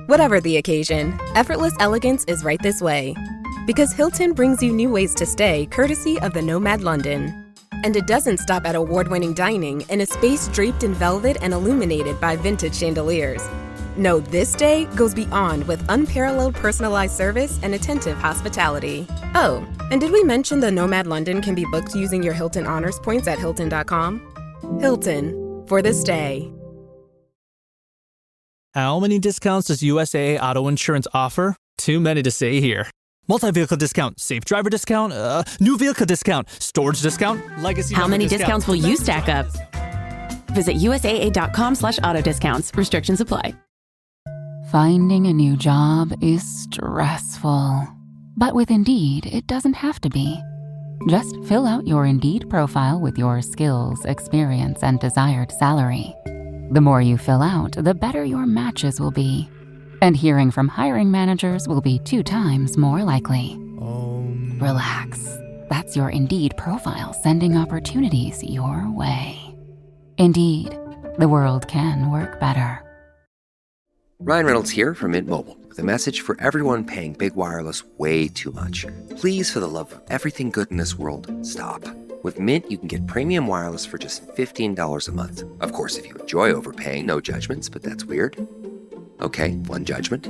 Whatever the occasion, effortless elegance is right this way. Because Hilton brings you new ways to stay courtesy of the Nomad London. And it doesn't stop at award-winning dining in a space draped in velvet and illuminated by vintage chandeliers. No, this day goes beyond with unparalleled personalized service and attentive hospitality. Oh, and did we mention the Nomad London can be booked using your Hilton Honors points at Hilton.com? Hilton, for the stay. How many discounts does USAA Auto Insurance offer? Too many to say here. Multi-vehicle discount, safe driver discount, new vehicle discount, storage discount, legacy. How many discounts will you stack up? Visit USAA.com/auto discounts. Restrictions apply. Finding a new job is stressful. But with Indeed, it doesn't have to be. Just fill out your Indeed profile with your skills, experience, and desired salary. The more you fill out, the better your matches will be. And hearing from hiring managers will be 2 times more likely. Relax. That's your Indeed profile sending opportunities your way. Indeed, the world can work better. Ryan Reynolds here from Mint Mobile with a message for everyone paying big wireless way too much. Please, for the love of everything good in this world, stop. With Mint, you can get premium wireless for just $15 a month. Of course, if you enjoy overpaying, no judgments, but that's weird. Okay, one judgment.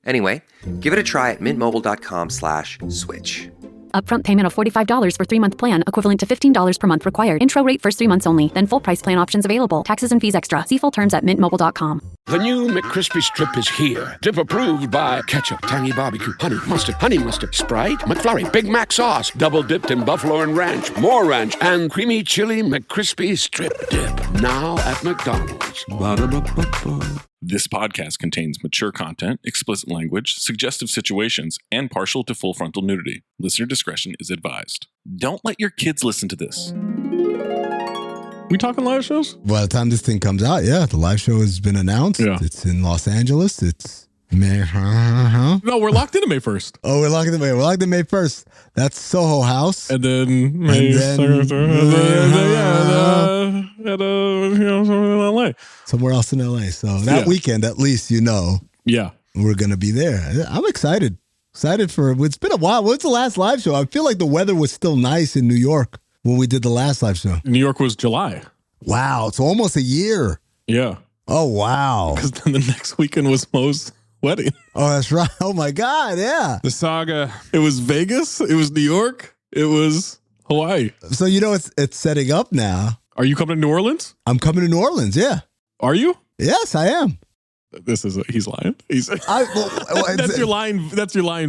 Anyway, give it a try at mintmobile.com/switch. Upfront payment of $45 for 3-month plan, equivalent to $15 per month required. Intro rate first 3 months only, then full price plan options available. Taxes and fees extra. See full terms at mintmobile.com. The new McCrispy Strip is here. Dip approved by ketchup, tangy barbecue, honey mustard, Sprite, McFlurry, Big Mac sauce, double dipped in buffalo and ranch, more ranch, and creamy chili McCrispy Strip Dip. Now at McDonald's. Ba-da-ba-ba-ba. This podcast contains mature content, explicit language, suggestive situations, and partial to full frontal nudity. Listener discretion is advised. Don't let your kids listen to this. We talking live shows? By the time this thing comes out, yeah, the live show has been announced. Yeah. It's in Los Angeles. It's May. No, we're locked into May 1st. Oh, we're locked in May. We're locked in May 1st. That's Soho House. And then May 2nd. LA. Somewhere else in LA. So that weekend, at least, yeah, we're going to be there. I'm excited. Excited for it's been a while. What's the last live show? I feel like the weather was still nice in New York when we did the last live show. New York was July. Wow. It's almost a year. Yeah. Oh, wow. Because then the next weekend was Mo's wedding. Oh, that's right. Oh, my God. Yeah. The saga. It was Vegas. It was New York. It was Hawaii. So, it's setting up now. Are you coming to New Orleans? I'm coming to New Orleans, yeah. Are you? Yes, I am. He's lying. That's your lying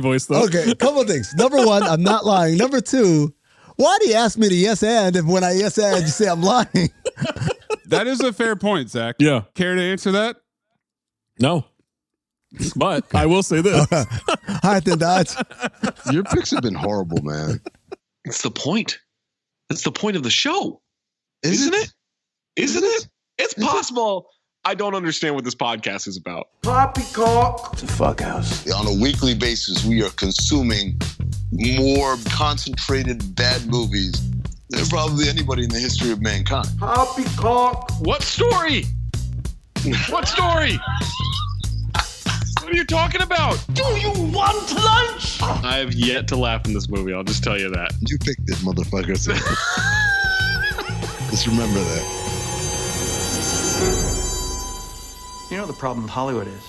voice, though. Okay, a couple of things. Number one, I'm not lying. Number two, why do you ask me to yes and if when I yes and you say I'm lying? That is a fair point, Zach. Yeah. Care to answer that? No. But I will say this. All right, then, Dodge. Your picks have been horrible, man. That's the point. That's the point of the show. Isn't it? Isn't it? It's possible. I don't understand what this podcast is about. Poppycock. It's a fuck house. On a weekly basis, we are consuming more concentrated bad movies than probably anybody in the history of mankind. Poppycock. What story? What story? What are you talking about? Do you want lunch? I have yet to laugh in this movie. I'll just tell you that. You picked it, motherfucker. Just remember that. You know the problem with Hollywood is?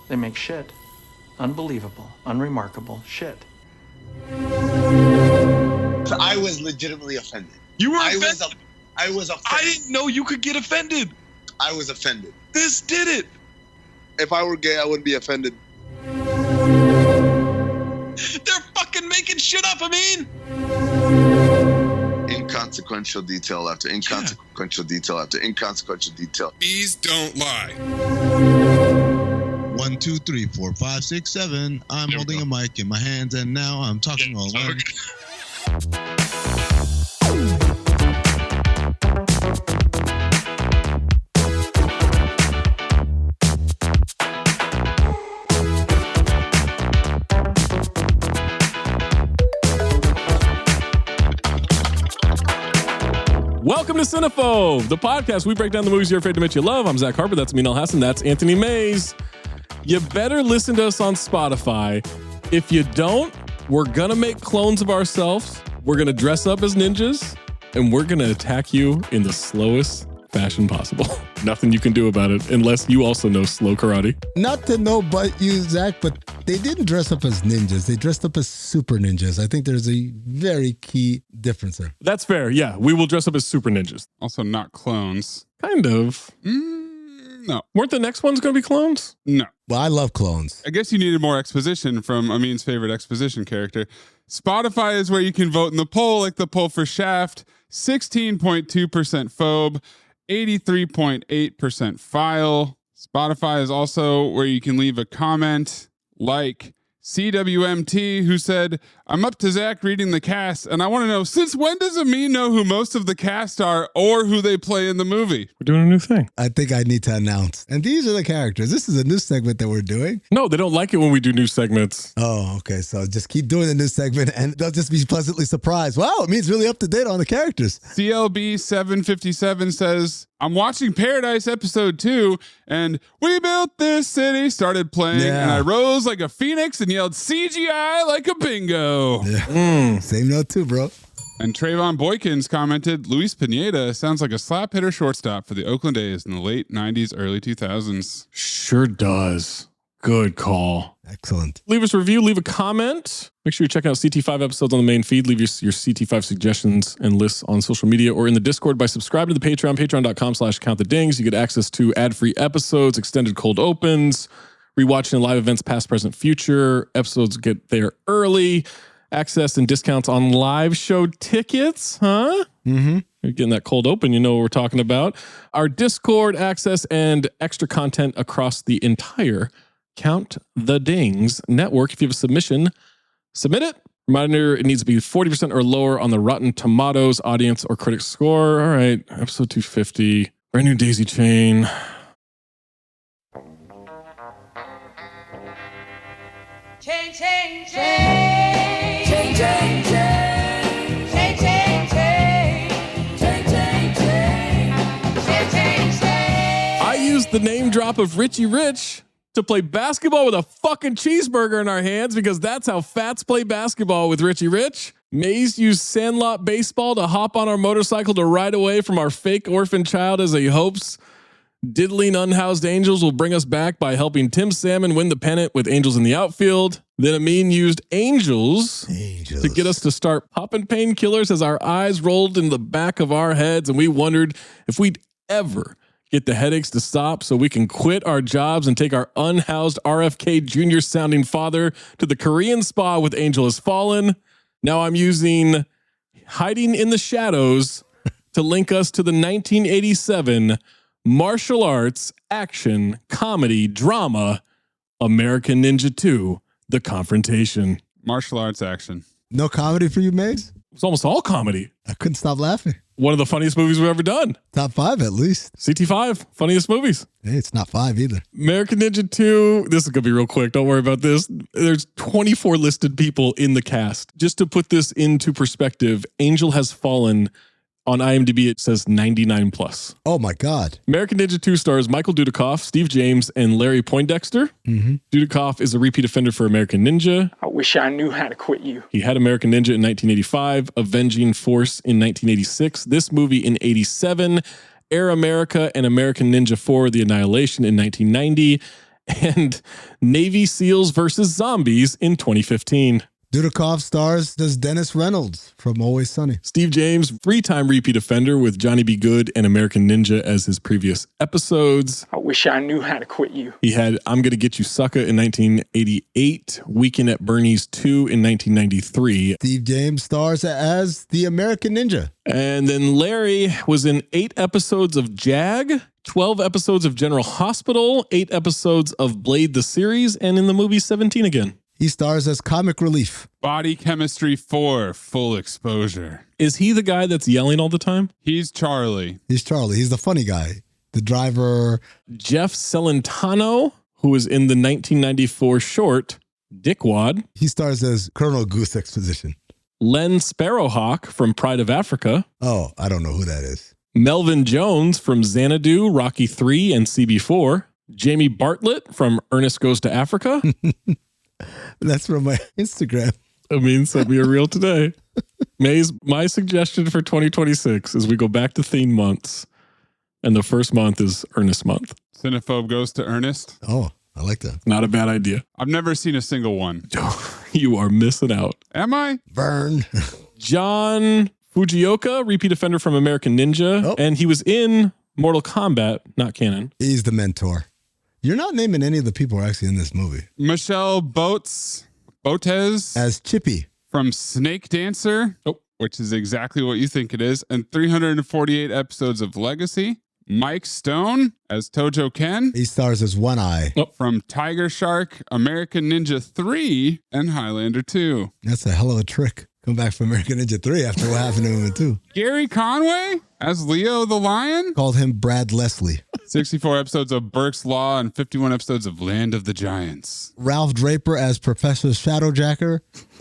They make shit. Unbelievable, unremarkable shit. I was legitimately offended. You were offended? I was offended. I didn't know you could get offended. I was offended. This did it. If I were gay, I wouldn't be offended. They're fucking making shit up, Amin. Inconsequential detail after inconsequential detail after inconsequential detail. Please don't lie. 1, 2, 3, 4, 5, 6, 7. I'm holding a mic in my hands, and now I'm talking all alone. Welcome to Cinephobe, the podcast. We break down the movies you're afraid to admit you love. I'm Zach Harper. That's Amin Hassan. That's Anthony Mayes. You better listen to us on Spotify. If you don't, we're going to make clones of ourselves. We're going to dress up as ninjas, and we're going to attack you in the slowest fashion possible. Nothing you can do about it unless you also know slow karate. Not to know but you, Zach, but they didn't dress up as ninjas. They dressed up as super ninjas. I think there's a very key difference there. That's fair. Yeah, we will dress up as super ninjas. Also not clones. Kind of. No. Weren't the next ones going to be clones? No. Well, I love clones. I guess you needed more exposition from Amin's favorite exposition character. Spotify is where you can vote in the poll, like the poll for Shaft. 16.2% phobe, 83.8% file. Spotify is also where you can leave a comment, like CWMT, who said, I'm up to Zach reading the cast, and I want to know, since when does Amin know who most of the cast are or who they play in the movie? We're doing a new thing. I think I need to announce. And these are the characters. This is a new segment that we're doing. No, they don't like it when we do new segments. Oh, okay. So just keep doing the new segment, and they'll just be pleasantly surprised. Wow, it means really up to date on the characters. CLB 757 says, I'm watching Paradise episode 2, and We Built This City started playing, and I rose like a phoenix and yelled CGI like a bingo. Yeah. Same note too, bro. And Trayvon Boykins commented, Luis Pineda sounds like a slap hitter shortstop for the Oakland A's in the late 90s, early 2000s. Sure does. Good call. Excellent. Leave us a review, leave a comment. Make sure you check out CT5 episodes on the main feed. Leave your CT5 suggestions and lists on social media or in the Discord by subscribing to the Patreon, patreon.com/countthedings. You get access to ad-free episodes, extended cold opens, rewatching live events, past, present, future. Episodes get there early. Access and discounts on live show tickets, huh? Mm-hmm. You're getting that cold open, you know what we're talking about. Our Discord access and extra content across the entire Count the Dings network. If you have a submission, submit it. Reminder, it needs to be 40% or lower on the Rotten Tomatoes audience or critic score. All right, episode 250, brand new daisy chain. Chain, chain, chain. Chain, chain, chain. Chain, chain, chain. Chain, chain, chain. Chain, chain, chain. I used the name drop of Richie Rich to play basketball with a fucking cheeseburger in our hands because that's how fats play basketball with Richie Rich. Mays used Sandlot baseball to hop on our motorcycle to ride away from our fake orphan child as he hopes diddling unhoused Angels will bring us back by helping Tim Salmon win the pennant with Angels in the outfield. Then Amin used Angels to get us to start popping painkillers as our eyes rolled in the back of our heads and we wondered if we'd ever get the headaches to stop so we can quit our jobs and take our unhoused RFK Jr. sounding father to the Korean spa with Angel Has Fallen. Now I'm using Hiding in the Shadows to link us to the 1987 martial arts, action, comedy, drama, American Ninja 2, The Confrontation. Martial arts action. No comedy for you, Maze? It's almost all comedy. I couldn't stop laughing. One of the funniest movies we've ever done. Top 5 at least. CT5, funniest movies. Hey, it's not 5 either. American Ninja 2, this is going to be real quick. Don't worry about this. There's 24 listed people in the cast. Just to put this into perspective, Angel Has Fallen on IMDb, it says 99 plus. Oh my God. American Ninja 2 stars Michael Dudikoff, Steve James, and Larry Poindexter. Mm-hmm. Dudikoff is a repeat offender for American Ninja. I wish I knew how to quit you. He had American Ninja in 1985, Avenging Force in 1986, this movie in 87, Air America and American Ninja 4, The Annihilation in 1990, and Navy SEALs versus Zombies in 2015. Dudikoff stars as Dennis Reynolds from Always Sunny. Steve James, 3-time repeat offender with Johnny Be Good and American Ninja as his previous episodes. I wish I knew how to quit you. He had I'm Gonna Get You Sucker in 1988, Weekend at Bernie's 2 in 1993. Steve James stars as the American Ninja. And then Larry was in 8 episodes of Jag, 12 episodes of General Hospital, 8 episodes of Blade the series, and in the movie 17 again. He stars as Comic Relief. Body Chemistry 4, Full Exposure. Is he the guy that's yelling all the time? He's Charlie. He's Charlie. He's the funny guy. The driver. Jeff Celentano, who was in the 1994 short Dickwad. He stars as Colonel Goose Exposition. Len Sparrowhawk from Pride of Africa. Oh, I don't know who that is. Melvin Jones from Xanadu, Rocky 3, and CB4. Jamie Bartlett from Ernest Goes to Africa. That's from my Instagram. Amin sent me a reel today. Mayes, my suggestion for 2026 is we go back to theme months, and the first month is Ernest month. Cinephobe goes to Ernest. Oh, I like that. Not a bad idea. I've never seen a single one. You are missing out. Am I? Burn. John Fujioka, repeat offender from American Ninja, and he was in Mortal Kombat, not canon. He's the mentor. You're not naming any of the people who are actually in this movie. Michelle Botes as Chippy from Snake Dancer, which is exactly what you think it is, and 348 episodes of Legacy. Mike Stone as Tojo Ken. He stars as One Eye. From Tiger Shark, American Ninja 3, and Highlander 2. That's a hell of a trick. Come back from American Ninja 3 after what happened to him in 2. Gary Conway as Leo the Lion. Called him Brad Leslie. 64 episodes of Burke's Law and 51 episodes of Land of the Giants. Ralph Draper as Professor Shadowjacker.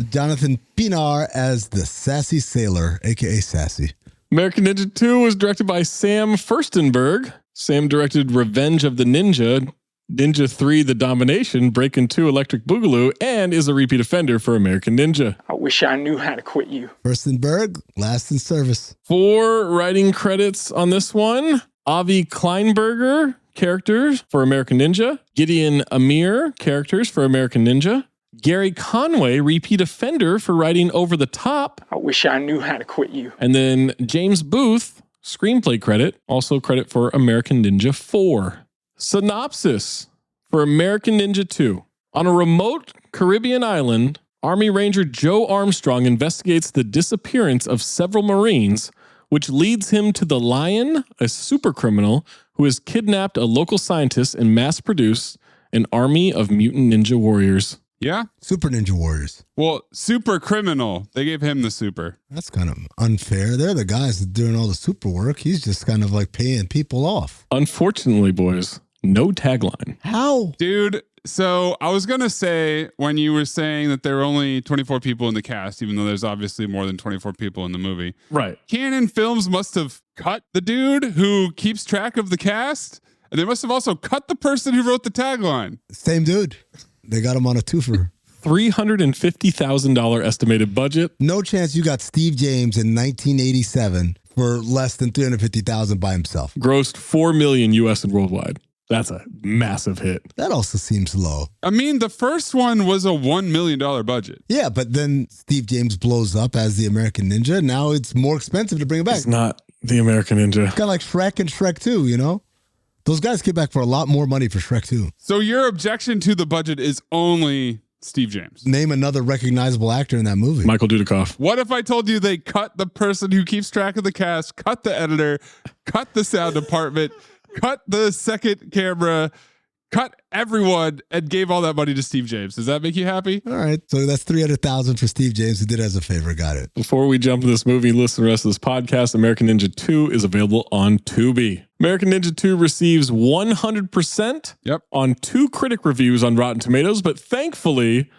Jonathan Pinar as the Sassy Sailor, a.k.a. Sassy. American Ninja 2 was directed by Sam Furstenberg. Sam directed Revenge of the Ninja, Ninja 3, The Domination, Breakin' 2, Electric Boogaloo, and is a repeat offender for American Ninja. I wish I knew how to quit you. Furstenberg, last in service. 4 writing credits on this one. Avi Kleinberger, characters for American Ninja. Gideon Amir, characters for American Ninja. Gary Conway, repeat offender for writing Over the Top. I wish I knew how to quit you. And then James Booth, screenplay credit, also credit for American Ninja 4. Synopsis for American Ninja 2. On a remote Caribbean island, Army Ranger Joe Armstrong investigates the disappearance of several Marines, which leads him to the Lion, a supercriminal who has kidnapped a local scientist and mass-produced an army of mutant ninja warriors. Yeah? Super Ninja Warriors. Well, super criminal. They gave him the super. That's kind of unfair. They're the guys that are doing all the super work. He's just kind of like paying people off. Unfortunately, boys, no tagline. How? Dude, so I was going to say when you were saying that there were only 24 people in the cast, even though there's obviously more than 24 people in the movie. Right. Canon Films must have cut the dude who keeps track of the cast. And they must have also cut the person who wrote the tagline. Same dude. They got him on a twofer. $350,000 estimated budget. No chance you got Steve James in 1987 for less than $350,000 by himself. Grossed $4 million US and worldwide. That's a massive hit. That also seems low. I mean, the first one was a $1 million budget. Yeah, but then Steve James blows up as the American Ninja. Now it's more expensive to bring him back. It's not the American Ninja. Kind of like Shrek and Shrek 2, you know? Those guys came back for a lot more money for Shrek 2. So your objection to the budget is only Steve James. Name another recognizable actor in that movie. Michael Dudikoff. What if I told you they cut the person who keeps track of the cast, cut the editor, cut the sound department, cut the second camera, cut everyone, and gave all that money to Steve James? Does that make you happy? All right. So that's $300,000 for Steve James, who did it as a favor. Got it. Before we jump to this movie, listen to the rest of this podcast. American Ninja 2 is available on Tubi. American Ninja 2 receives 100% on 2 critic reviews on Rotten Tomatoes, but thankfully,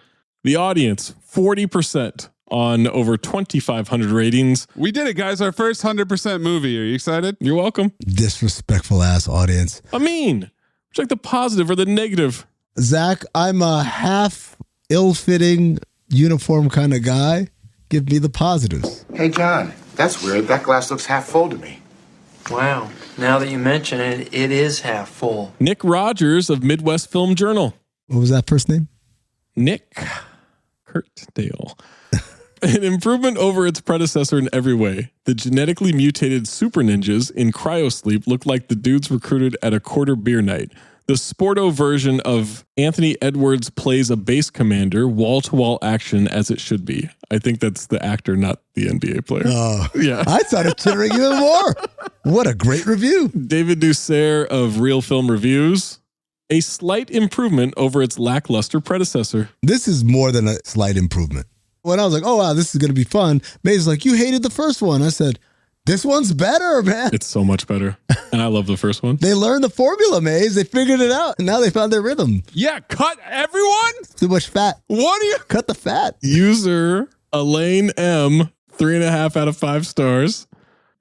the audience, 40% on over 2,500 ratings. We did it, guys. Our first 100% movie. Are you excited? You're welcome. Disrespectful ass audience. I mean, check the positive or the negative. Zach, I'm a half ill-fitting uniform kind of guy. Give me the positives. Hey, John, that's weird. That glass looks half full to me. Wow. Now that you mention it, it is half full. Nick Rogers of Midwest Film Journal. What was that first name? Nick Kurtdale. An improvement over its predecessor in every way. The genetically mutated super ninjas in cryosleep look like the dudes recruited at a quarter beer night. The Sporto version of Anthony Edwards plays a base commander, wall-to-wall action as it should be. I think that's the actor, not the NBA player. Oh, yeah. I started chittering even more. What a great review. David Dussert of Real Film Reviews. A slight improvement over its lackluster predecessor. This is more than a slight improvement. When I was like, oh, wow, this is going to be fun, May's like, you hated the first one. I said, this one's better, man. It's so much better. And I love the first one. They learned the formula, Maze. They figured it out. And now they found their rhythm. Yeah, cut everyone? Too much fat. What do you? Cut the fat. User Elaine M, 3.5 out of 5 stars.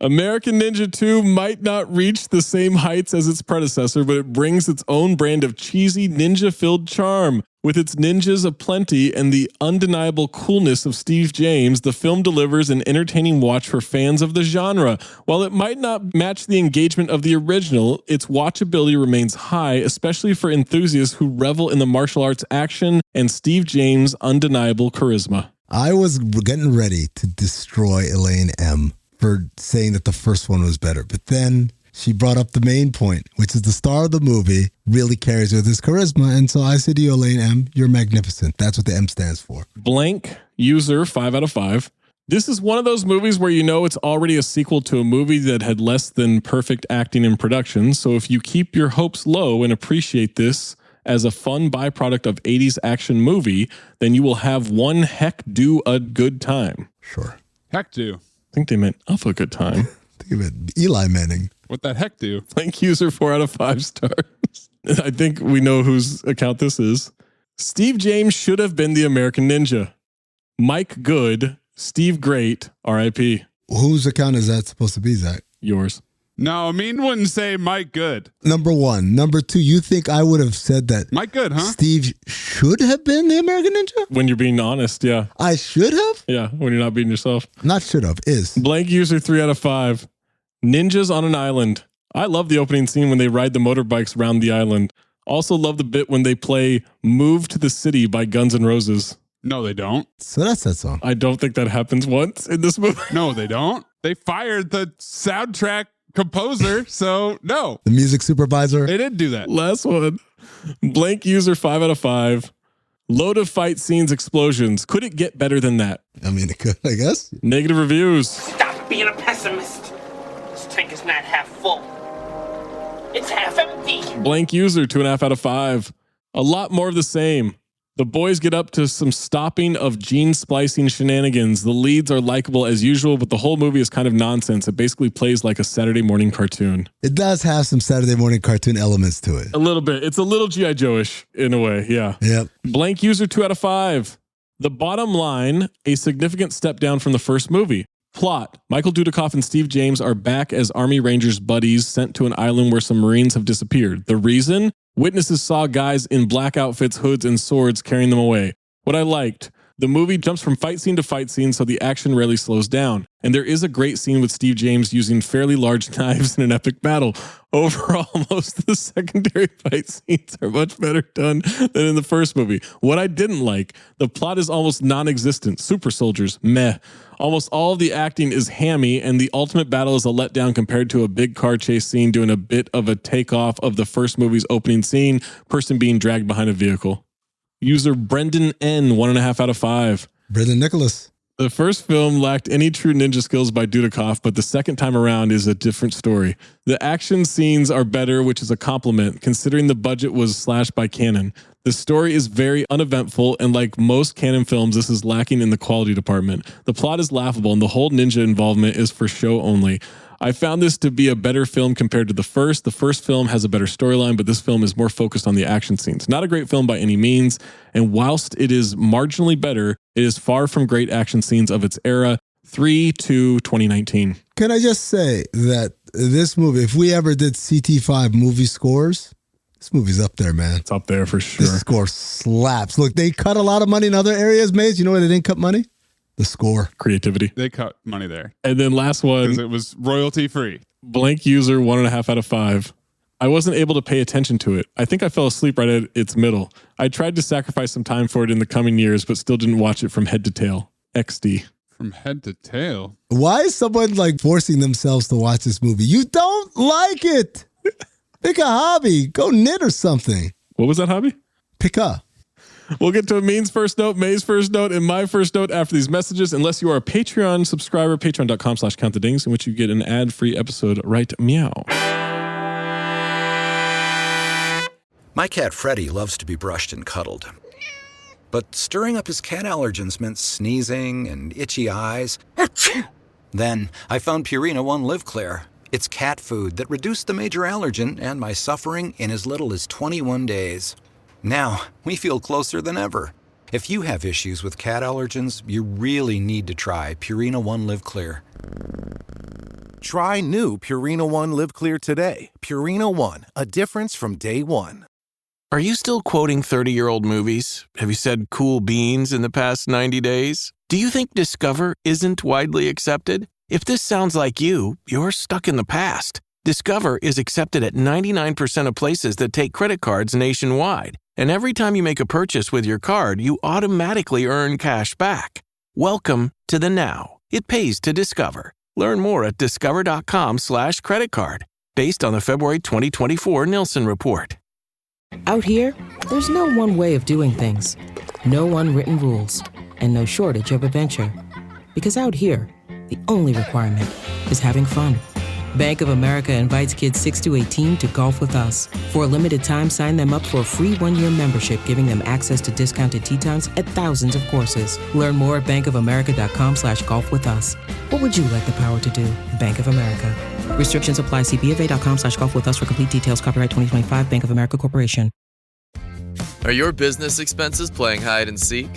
American Ninja 2 might not reach the same heights as its predecessor, but it brings its own brand of cheesy ninja-filled charm. With its ninjas aplenty and the undeniable coolness of Steve James, the film delivers an entertaining watch for fans of the genre. While it might not match the engagement of the original, its watchability remains high, especially for enthusiasts who revel in the martial arts action and Steve James' undeniable charisma. I was getting ready to destroy Elaine M. for saying that the first one was better, but then she brought up the main point, which is the star of the movie really carries with his charisma. And so I said to you, Elaine M., you're magnificent. That's what the M stands for. Blank user 5 out of 5. This is one of those movies where you know it's already a sequel to a movie that had less than perfect acting and production. So if you keep your hopes low and appreciate this as a fun byproduct of 80s action movie, then you will have one heck do a good time. Sure. Heck do. I think they meant of a good time. I think of it, Eli Manning. What that heck do? Blank user 4 out of 5 stars. I think we know whose account this is. Steve James should have been the American Ninja. Mike Good, Steve Great, R.I.P. Whose account is that supposed to be, Zach? Yours. No, Amin wouldn't say Mike Good. Number one. Number two, you think I would have said that Mike Good, huh? Steve should have been the American Ninja? When you're being honest, yeah. I should have? Yeah, when you're not being yourself. Not should have, is. Blank user 3 out of 5. Ninjas on an island. I love the opening scene when they ride the motorbikes around the island. Also love the bit when they play Move to the City by Guns N' Roses. No, they don't. So that's that song. I don't think that happens once in this movie. No, they don't. They fired the soundtrack composer, so no. The music supervisor. They didn't do that. Last one. Blank user 5 out of 5. Load of fight scenes, explosions. Could it get better than that? I mean, it could, I guess. Negative reviews. Stop being a pessimist. This tank is not half full. It's half empty. Blank user 2.5 out of 5. A lot more of the same. The boys get up to some stopping of gene splicing shenanigans. The leads are likable as usual, but the whole movie is kind of nonsense. It basically plays like a Saturday morning cartoon. It does have some Saturday morning cartoon elements to it. A little bit. It's a little G.I. Joe-ish in a way, yeah. Yep. Blank user 2 out of 5. The bottom line, a significant step down from the first movie. Plot. Michael Dudikoff and Steve James are back as Army Rangers buddies sent to an island where some Marines have disappeared. The reason? Witnesses saw guys in black outfits, hoods, and swords carrying them away. What I liked, the movie jumps from fight scene to fight scene, so the action rarely slows down. And there is a great scene with Steve James using fairly large knives in an epic battle. Overall, most of the secondary fight scenes are much better done than in the first movie. What I didn't like, the plot is almost non-existent. Super soldiers, meh. Almost all of the acting is hammy, and the ultimate battle is a letdown compared to a big car chase scene doing a bit of a takeoff of the first movie's opening scene, person being dragged behind a vehicle. User Brendan N, 1.5 out of 5. Brendan Nicholas. The first film lacked any true ninja skills by Dudikoff, but the second time around is a different story. The action scenes are better, which is a compliment, considering the budget was slashed by Canon. The story is very uneventful, and like most Canon films, this is lacking in the quality department. The plot is laughable, and the whole ninja involvement is for show only. I found this to be a better film compared to the first. The first film has a better storyline, but this film is more focused on the action scenes. Not a great film by any means, and whilst it is marginally better, it is far from great action scenes of its era. 3/2/2019. Can I just say that this movie, if we ever did CT5 movie scores, this movie's up there, man. It's up there for sure. This score slaps. Look, they cut a lot of money in other areas, Maze. You know where they didn't cut money? The score. Creativity. They cut money there. And then last one. Because it was royalty free. Blank user 1.5 out of 5. I wasn't able to pay attention to it. I think I fell asleep right at its middle. I tried to sacrifice some time for it in the coming years, but still didn't watch it from head to tail. XD. From head to tail? Why is someone like forcing themselves to watch this movie? You don't like it. Pick a hobby. Go knit or something. What was that hobby? Pick a. We'll get to Amin's first note, May's first note, and my first note after these messages, unless you are a Patreon subscriber, patreon.com/countthedings, in which you get an ad-free episode right meow. My cat Freddie loves to be brushed and cuddled. But stirring up his cat allergens meant sneezing and itchy eyes. Then I found Purina One Live Clear. It's cat food that reduced the major allergen and my suffering in as little as 21 days. Now, we feel closer than ever. If you have issues with cat allergens, you really need to try Purina One Live Clear. Try new Purina One Live Clear today. Purina One, a difference from day one. Are you still quoting 30-year-old movies? Have you said cool beans in the past 90 days? Do you think Discover isn't widely accepted? If this sounds like you, you're stuck in the past. Discover is accepted at 99% of places that take credit cards nationwide. And every time you make a purchase with your card, you automatically earn cash back. Welcome to the now. It pays to Discover. Learn more at discover.com/credit card, based on the February 2024 Nielsen report. Out here, there's no one way of doing things. No unwritten rules, and no shortage of adventure. Because out here, the only requirement is having fun. Bank of America invites kids 6 to 18 to golf with us. For a limited time, sign them up for a free 1-year membership, giving them access to discounted tee times at thousands of courses. Learn more at bankofamerica.com/golf with us. What would you like the power to do? Bank of America. Restrictions apply. See BofA.com/golf with us for complete details. Copyright 2025 Bank of America Corporation. Are your business expenses playing hide and seek?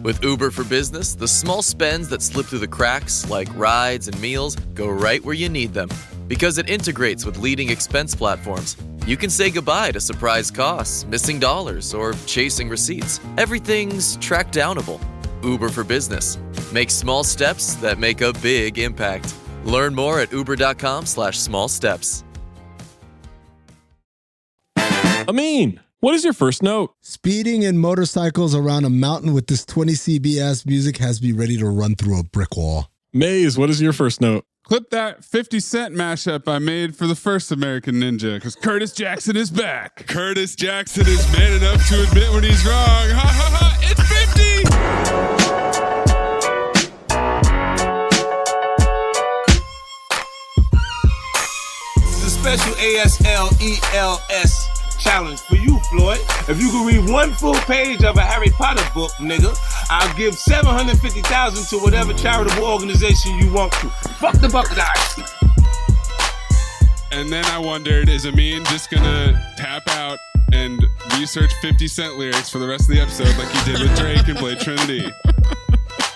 With Uber for Business, the small spends that slip through the cracks, like rides and meals, go right where you need them. Because it integrates with leading expense platforms, you can say goodbye to surprise costs, missing dollars, or chasing receipts. Everything's track downable. Uber for Business. Make small steps that make a big impact. Learn more at uber.com/small steps. Amin, what is your first note? Speeding in motorcycles around a mountain with this 20 CBS music has me ready to run through a brick wall. Maze, what is your first note? Clip that 50 Cent mashup I made for the first American Ninja, because Curtis Jackson is back. Curtis Jackson is man enough to admit when he's wrong. Ha ha ha, it's 50! This is a special ASLELS challenge for you, Floyd. If you can read one full page of a Harry Potter book, nigga, I'll give $750,000 to whatever charitable organization you want to. Fuck the bucket ice. And then I wondered, is Amin just gonna tap out and research 50 Cent lyrics for the rest of the episode like he did with Drake and play Trinity?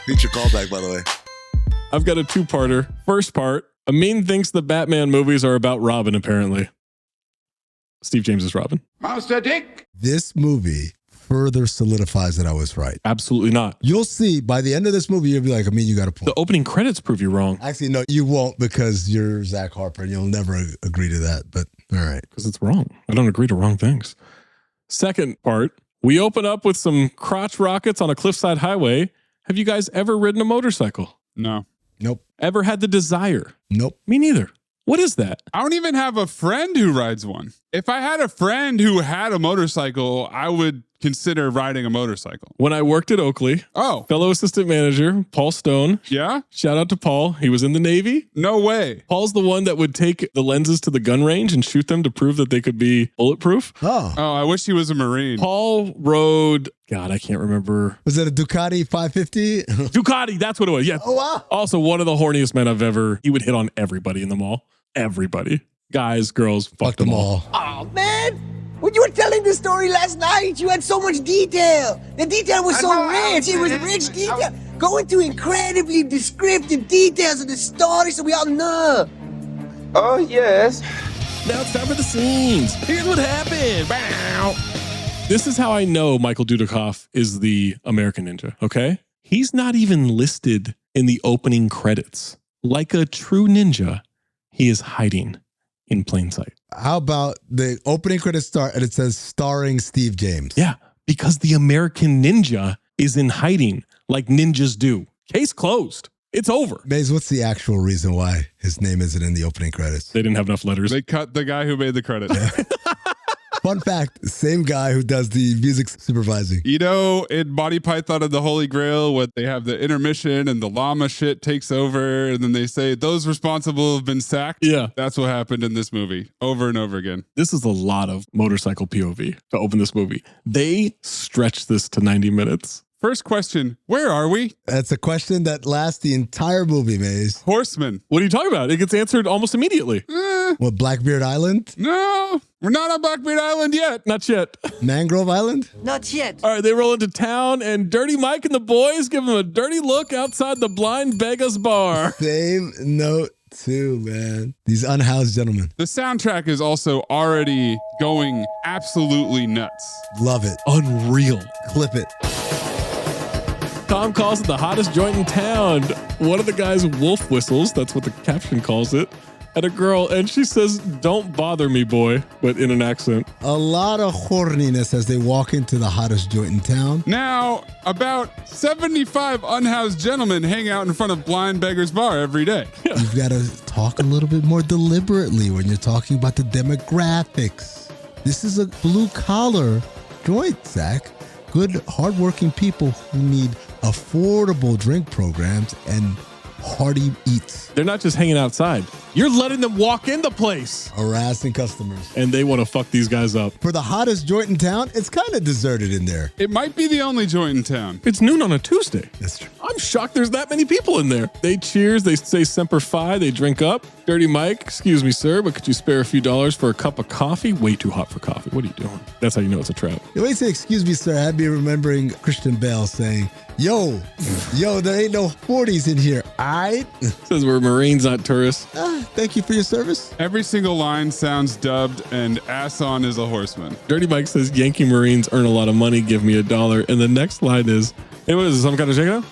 Feature callback, by the way. I've got a two-parter. First part, Amin thinks the Batman movies are about Robin, apparently. Steve James is Robin. Monster Dick. This movie further solidifies that I was right. Absolutely not. You'll see by the end of this movie, you'll be like, I mean, you got a point. The opening credits prove you wrong. Actually, no, you won't, because you're Zach Harper and you'll never agree to that. But all right. Because it's wrong. I don't agree to wrong things. Second part, we open up with some crotch rockets on a cliffside highway. Have you guys ever ridden a motorcycle? No. Nope. Ever had the desire? Nope. Me neither. What is that? I don't even have a friend who rides one. If I had a friend who had a motorcycle, I would consider riding a motorcycle. When I worked at Oakley, fellow assistant manager, Paul Stone. Yeah? Shout out to Paul. He was in the Navy. No way. Paul's the one that would take the lenses to the gun range and shoot them to prove that they could be bulletproof. Oh, I wish he was a Marine. Paul rode, God, I can't remember. Was it a Ducati 550? Ducati, that's what it was. Yeah. Oh, wow. Also, one of the horniest men I've ever, he would hit on everybody in the mall. Everybody. Guys, girls, fuck them all. Oh, man. When you were telling the story last night, you had so much detail. The detail was so rich. It was rich detail. Go into incredibly descriptive details of the story so we all know. Oh, yes. Now it's time for the scenes. Here's what happened. Bow. This is how I know Michael Dudikoff is the American Ninja, okay? He's not even listed in the opening credits. Like a true ninja, he is hiding in plain sight. How about the opening credits start and it says starring Steve James? Yeah, because the American Ninja is in hiding like ninjas do. Case closed. It's over. Maze, what's the actual reason why his name isn't in the opening credits? They didn't have enough letters. They cut the guy who made the credits. Fun fact, same guy who does the music supervising. You know, in Monty Python and the Holy Grail, when they have the intermission and the llama shit takes over, and then they say, those responsible have been sacked. Yeah. That's what happened in this movie over and over again. This is a lot of motorcycle POV to open this movie. They stretched this to 90 minutes. First question, where are we? That's a question that lasts the entire movie, Maze. Horseman. What are you talking about? It gets answered almost immediately. What, Blackbeard Island? No, we're not on Blackbeard Island yet. Not yet. Mangrove Island? Not yet. All right, they roll into town, and Dirty Mike and the boys give him a dirty look outside the Blind Beggars bar. Same note too, man. These unhoused gentlemen. The soundtrack is also already going absolutely nuts. Love it. Unreal. Clip it. Tom calls it the hottest joint in town. One of the guys wolf whistles, that's what the caption calls it, at a girl, and she says, "Don't bother me, boy," but in an accent. A lot of horniness as they walk into the hottest joint in town. Now, about 75 unhoused gentlemen hang out in front of Blind Beggar's Bar every day. You've got to talk a little bit more deliberately when you're talking about the demographics. This is a blue-collar joint, Zach. Good, hardworking people who need affordable drink programs and hearty eats. They're not just hanging outside. You're letting them walk in the place. Harassing customers. And they want to fuck these guys up. For the hottest joint in town, it's kind of deserted in there. It might be the only joint in town. It's noon on a Tuesday. That's true. I'm shocked there's that many people in there. They cheers, they say Semper Fi, they drink up. Dirty Mike, excuse me, sir, but could you spare a few dollars for a cup of coffee? Way too hot for coffee. What are you doing? That's how you know it's a trap. The way you say, excuse me, sir, I'd be remembering Christian Bale saying, yo, there ain't no 40s in here, aight? Says we're Marines, not tourists. Thank you for your service. Every single line sounds dubbed, and ass on is a horseman. Dirty Mike says, Yankee Marines earn a lot of money, give me $1. And the next line is, hey, what is this, some kind of shakedown?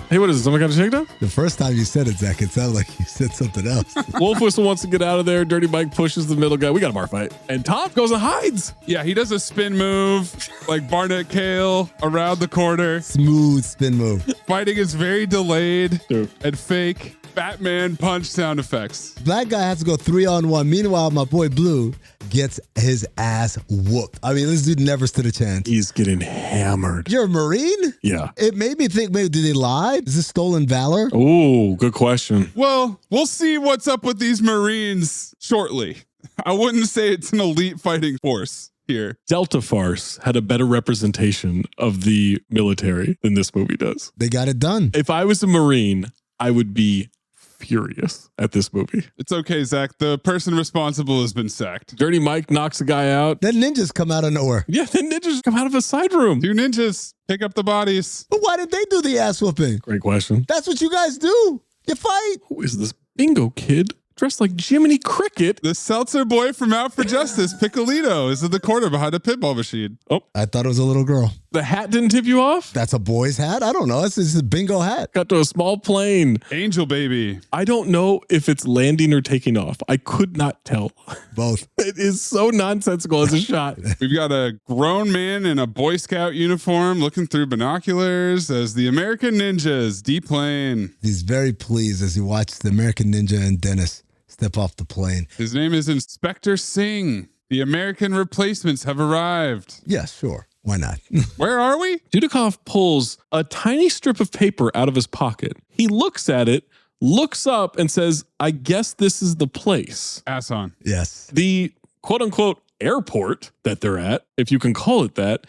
Hey, what is this, some kind of shakedown? The first time you said it, Zach, it sounded like you said something else. Wolf Whistle wants to get out of there. Dirty Mike pushes the middle guy. We got a bar fight. And Tom goes and hides. Yeah, he does a spin move like Barnett Kale around the corner. Smooth spin move. Fighting is very delayed and fake. Batman punch sound effects. Black guy has to go 3-on-1. Meanwhile, my boy Blue gets his ass whooped. I mean, this dude never stood a chance. He's getting hammered. You're a Marine? Yeah. It made me think, maybe did they lie? Is this stolen valor? Oh, good question. Well, we'll see what's up with these Marines shortly. I wouldn't say it's an elite fighting force here. Delta Farce had a better representation of the military than this movie does. They got it done. If I was a Marine, I would be furious at this movie. It's okay, Zach. The person responsible has been sacked. Dirty Mike knocks a guy out. Then ninjas come out of nowhere. Yeah, then ninjas come out of a side room. 2 ninjas pick up the bodies. But why did they do the ass whooping? Great question. That's what you guys do. You fight. Who is this bingo kid dressed like Jiminy Cricket? The seltzer boy from Out for Justice, Piccolino, is in the corner behind a pinball machine. Oh, I thought it was a little girl. The hat didn't tip you off? That's a boy's hat? I don't know. It's a bingo hat. Got to a small plane. Angel baby. I don't know if it's landing or taking off. I could not tell. Both. It is so nonsensical as a shot. We've got a grown man in a Boy Scout uniform looking through binoculars as the American Ninjas deplane. He's very pleased as he watches the American Ninja and Dennis step off the plane. His name is Inspector Singh. The American replacements have arrived. Yeah, sure. Why not? Where are we? Dudikoff pulls a tiny strip of paper out of his pocket. He looks at it, looks up, and says, I guess this is the place. Ass on. Yes. The quote-unquote airport that they're at, if you can call it that,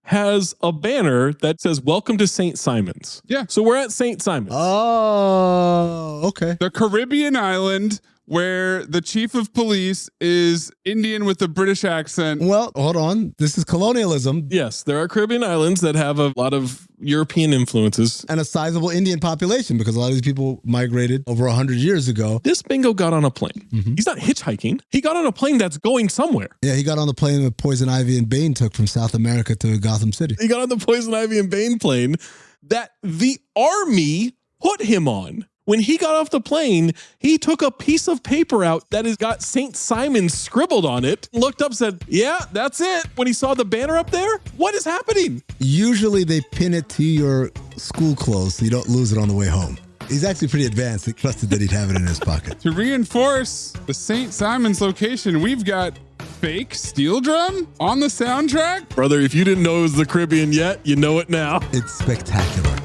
has a banner that says, welcome to St. Simon's. Yeah. So we're at St. Simon's. Oh, okay. The Caribbean island where the chief of police is Indian with a British accent. Well, hold on. This is colonialism. Yes, there are Caribbean islands that have a lot of European influences. And a sizable Indian population because a lot of these people migrated over 100 years ago. This bingo got on a plane. Mm-hmm. He's not hitchhiking. He got on a plane that's going somewhere. Yeah, he got on the plane that Poison Ivy and Bane took from South America to Gotham City. He got on the Poison Ivy and Bane plane that the army put him on. When he got off the plane, he took a piece of paper out that has got St. Simon's scribbled on it, looked up, said, yeah, that's it. When he saw the banner up there, what is happening? Usually they pin it to your school clothes so you don't lose it on the way home. He's actually pretty advanced. He trusted that he'd have it in his pocket. To reinforce the St. Simon's location, we've got fake steel drum on the soundtrack. Brother, if you didn't know it was the Caribbean yet, you know it now. It's spectacular.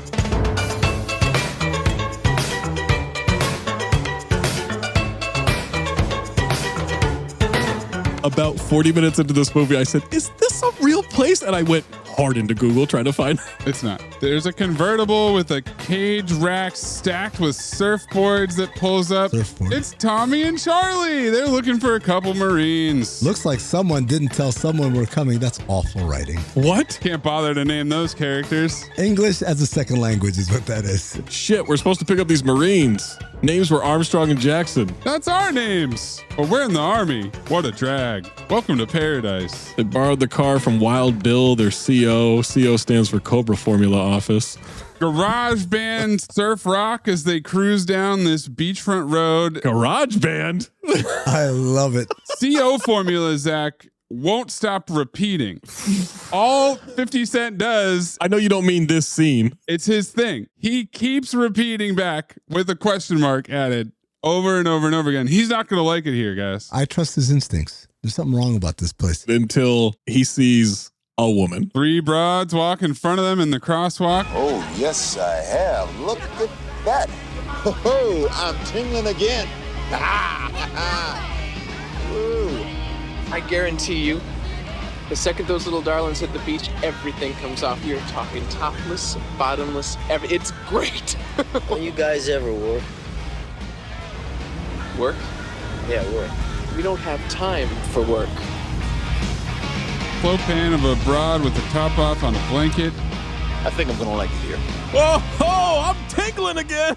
About 40 minutes into this movie, I said, is this a real place? And I went hard into Google trying to find it. It's not. There's a convertible with a cage rack stacked with surfboards that pulls up. Surfboard. It's Tommy and Charlie. They're looking for a couple Marines. Looks like someone didn't tell someone we're coming. That's awful writing. What? Can't bother to name those characters. English as a second language is what that is. Shit, we're supposed to pick up these Marines. Names were Armstrong and Jackson. That's our names. But we're in the Army. What a drag. Welcome to paradise. They borrowed the car from Wild Bill, their CO. CO stands for Cobra Formula Office. Garage band surf rock as they cruise down this beachfront road. Garage band? I love it. CO formula, Zach, won't stop repeating. All 50 Cent does. I know you don't mean this scene. It's his thing. He keeps repeating back with a question mark added over and over and over again. He's not going to like it here, guys. I trust his instincts. There's something wrong about this place. Until he sees a woman. 3 broads walk in front of them in the crosswalk. Oh, yes, I have. Look at that. Oh, I'm tingling again. Ooh. I guarantee you, the second those little darlings hit the beach, everything comes off. You're talking topless, bottomless, it's great. Well, you guys ever work? Work? Yeah, work. We don't have time for work. Slow pan of a broad with the top off on a blanket. I think I'm going to like it here. Oh, I'm tingling again.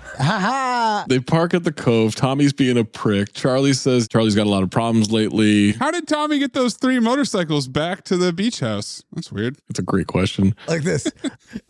They park at the Cove. Tommy's being a prick. Charlie says Charlie's got a lot of problems lately. How did Tommy get those 3 motorcycles back to the beach house? That's weird. That's a great question. Like this.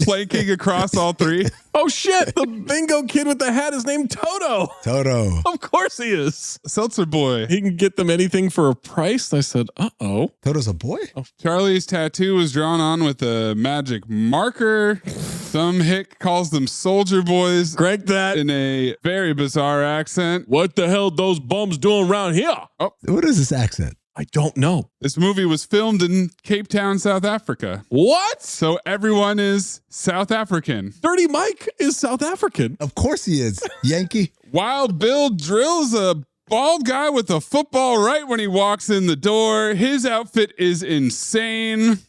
Planking across all 3. Oh, shit. The bingo kid with the hat is named Toto. Toto. Of course he is. Seltzer boy. He can get them anything for a price. I said, uh-oh. Toto's a boy? Oh. Charlie's tattoo was drawn on with a magic marker. Some hick calls them soldier boys. Greg that. In a very bizarre accent. What the hell those bums doing around here? Oh, What is this accent? I don't know. This movie was filmed in Cape Town, South Africa. What? So everyone is South African. Dirty Mike is South African. Of course he is. Yankee. Wild Bill drills a bald guy with a football right when he walks in the door. His outfit is insane.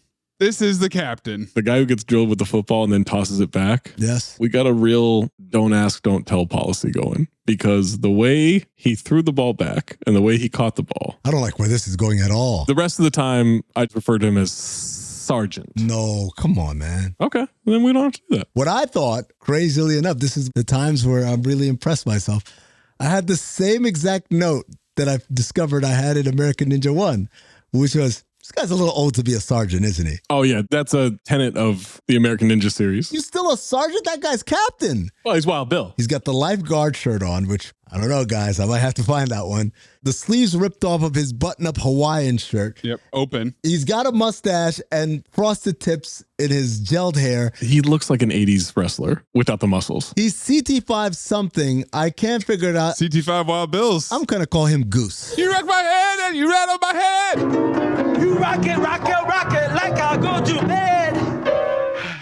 This is the captain. The guy who gets drilled with the football and then tosses it back. Yes. We got a real don't ask, don't tell policy going because the way he threw the ball back and the way he caught the ball. I don't like where this is going at all. The rest of the time, I refer to him as Sergeant. No, come on, man. Okay, then we don't have to do that. What I thought, crazily enough, this is the times where I'm really impressed myself. I had the same exact note that I discovered I had in American Ninja 1, which was, this guy's a little old to be a sergeant, isn't he? Oh, yeah. That's a tenet of the American Ninja series. You still a sergeant? That guy's captain. Well, he's Wild Bill. He's got the lifeguard shirt on, which I don't know, guys. I might have to find that one. The sleeves ripped off of his button-up Hawaiian shirt. Yep, open. He's got a mustache and frosted tips in his gelled hair. He looks like an 80s wrestler without the muscles. He's CT5 something. I can't figure it out. CT5 Wild Bills. I'm going to call him Goose. You rock my head and you rattle my head. You rock it like I go to bed.